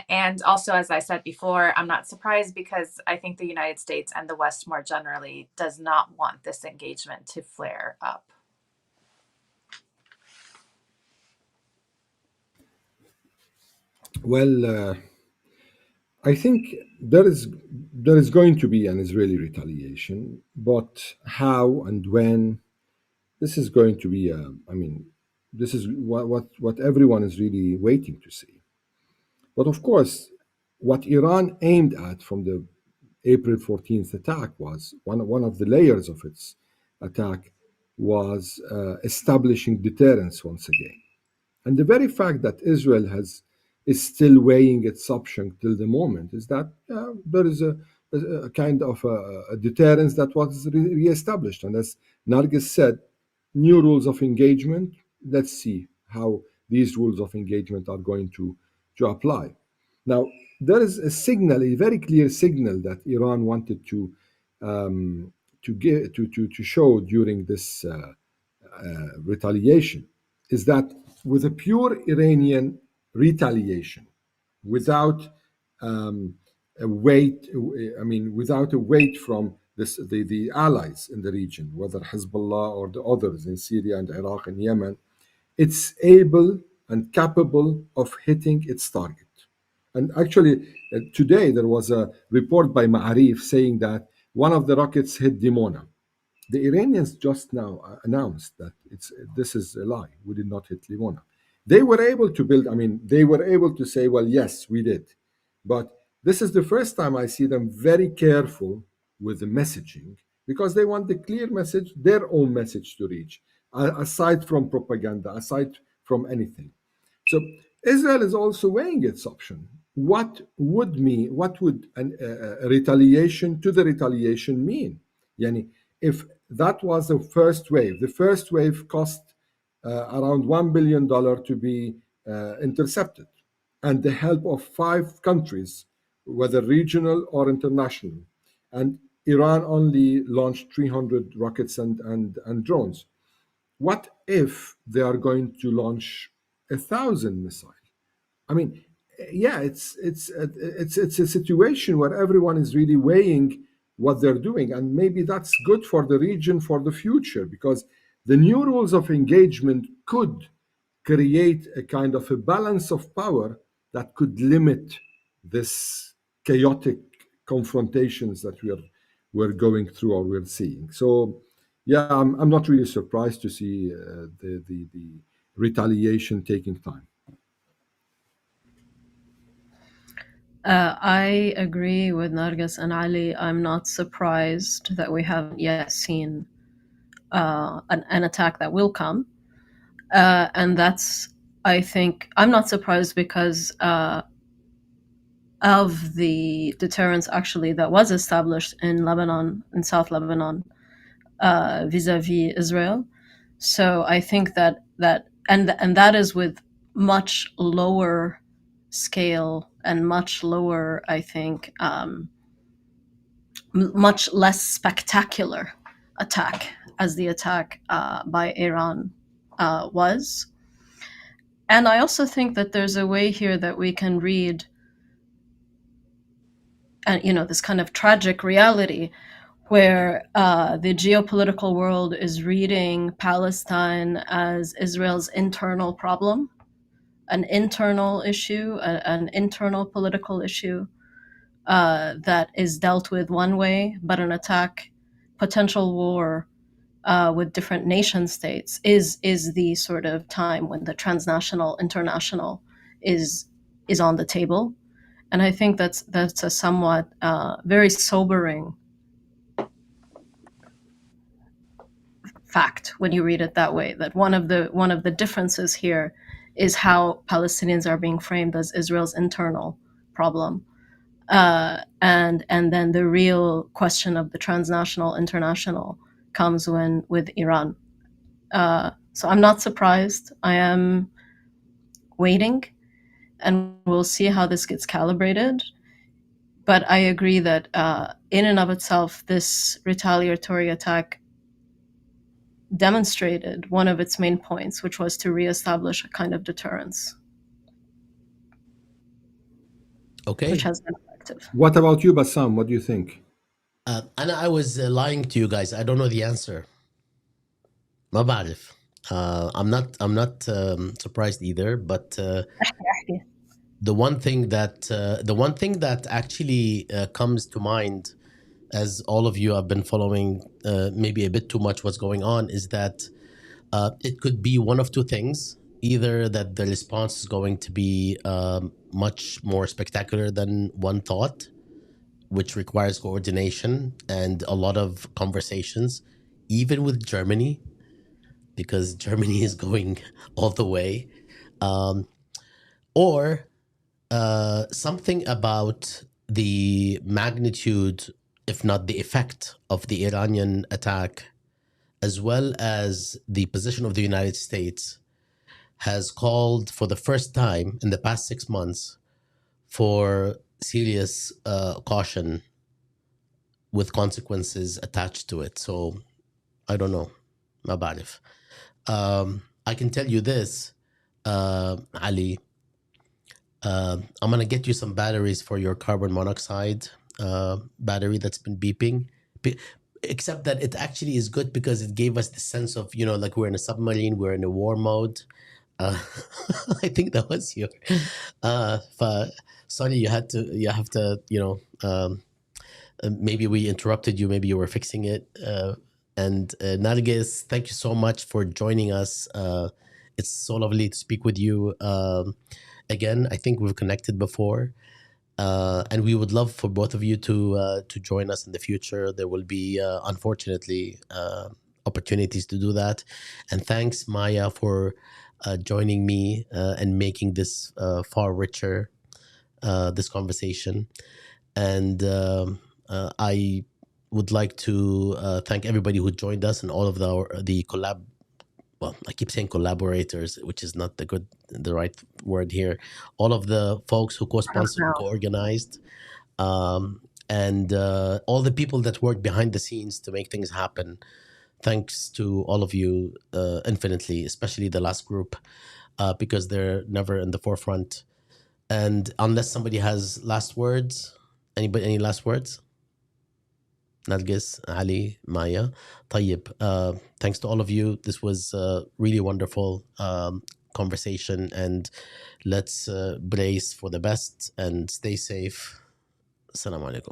And also, as I said before, I'm not surprised because I think the United States and the West more generally does not want this engagement to flare up.
Well, I think there is going to be an Israeli retaliation, but how and when, this is going to be this is what everyone is really waiting to see. But of course, what Iran aimed at from the April 14th attack was one of the layers of its attack was establishing deterrence once again. And the very fact that Israel is still weighing its option till the moment is that there is a kind of a deterrence that was reestablished. And as Nargis said, new rules of engagement. Let's see how these rules of engagement are going to apply. Now, there is a signal, a very clear signal that Iran wanted to show during this retaliation, is that with a pure Iranian retaliation, without a weight, without a weight from the allies in the region, whether Hezbollah or the others in Syria and Iraq and Yemen, it's able and capable of hitting its target. And actually, today there was a report by Ma'arif saying that one of the rockets hit Dimona. The Iranians just now announced that this is a lie. We did not hit Limona. They were able to build, they were able to say, well, yes, we did. But this is the first time I see them very careful with the messaging, because they want the clear message, their own message to reach, aside from propaganda, aside from anything. So Israel is also weighing its option. What would a retaliation to the retaliation mean? Yani, if that was the first wave cost around $1 billion to be intercepted, and the help of 5 countries, whether regional or international, and Iran only launched 300 rockets and drones. What if they are going to launch 1,000 missiles? I mean, yeah, it's a situation where everyone is really weighing what they're doing, and maybe that's good for the region for the future, because the new rules of engagement could create a kind of a balance of power that could limit this chaotic confrontations that we're going through or we're seeing. So, yeah, I'm not really surprised to see the retaliation taking time.
I agree with Narges and Ali. I'm not surprised that we haven't yet seen an attack that will come. And that's, I think, I'm not surprised because of the deterrence actually that was established in Lebanon, in South Lebanon, vis-a-vis Israel. So I think that that is with much lower scale and much lower, I think, much less spectacular attack as the attack by Iran was. And I also think that there's a way here that we can read, and this kind of tragic reality where the geopolitical world is reading Palestine as Israel's internal problem, an internal issue, an internal political issue that is dealt with one way, but an attack, potential war with different nation states is the sort of time when the transnational, international is on the table. And I think that's a somewhat very sobering fact when you read it that way, that one of the differences here is how Palestinians are being framed as Israel's internal problem, and then the real question of the transnational, international comes with Iran. So I'm not surprised. I am waiting, and we'll see how this gets calibrated. But I agree that in and of itself, this retaliatory attack demonstrated one of its main points, which was to reestablish a kind of deterrence,
Okay.
which has been effective.
What about you, Bassam? What do you think?
And I was lying to you guys. I don't know the answer. ما بعرف. I'm not surprised either, but the one thing that actually comes to mind, as all of you have been following maybe a bit too much what's going on, is that it could be one of two things. Either that the response is going to be much more spectacular than one thought, which requires coordination and a lot of conversations, even with Germany, because Germany is going all the way, or something about the magnitude, if not the effect, of the Iranian attack, as well as the position of the United States, has called for the first time in the past 6 months for serious caution with consequences attached to it. So I don't know. ما بعرف. I can tell you this, Ali. I'm going to get you some batteries for your carbon monoxide battery that's been beeping. Except that it actually is good because it gave us the sense of, like we're in a submarine, we're in a war mode. I think that was your... sorry, you have to, maybe we interrupted you, maybe you were fixing it. And Narges, thank you so much for joining us. It's so lovely to speak with you. Again, I think we've connected before. And we would love for both of you to join us in the future. There will be, unfortunately, opportunities to do that. And thanks, Maya, for joining me and making this far richer, this conversation. And I would like to thank everybody who joined us and all of the well, I keep saying collaborators, which is not the right word here. All of the folks who co-sponsored, co-organized, and all the people that work behind the scenes to make things happen. Thanks to all of you infinitely, especially the last group, because they're never in the forefront. And unless somebody has last words, anybody, any last words? Narges, Ali, Maya. طيب. Thanks to all of you. This was really wonderful conversation, and let's brace for the best and stay safe. Assalamu alaikum.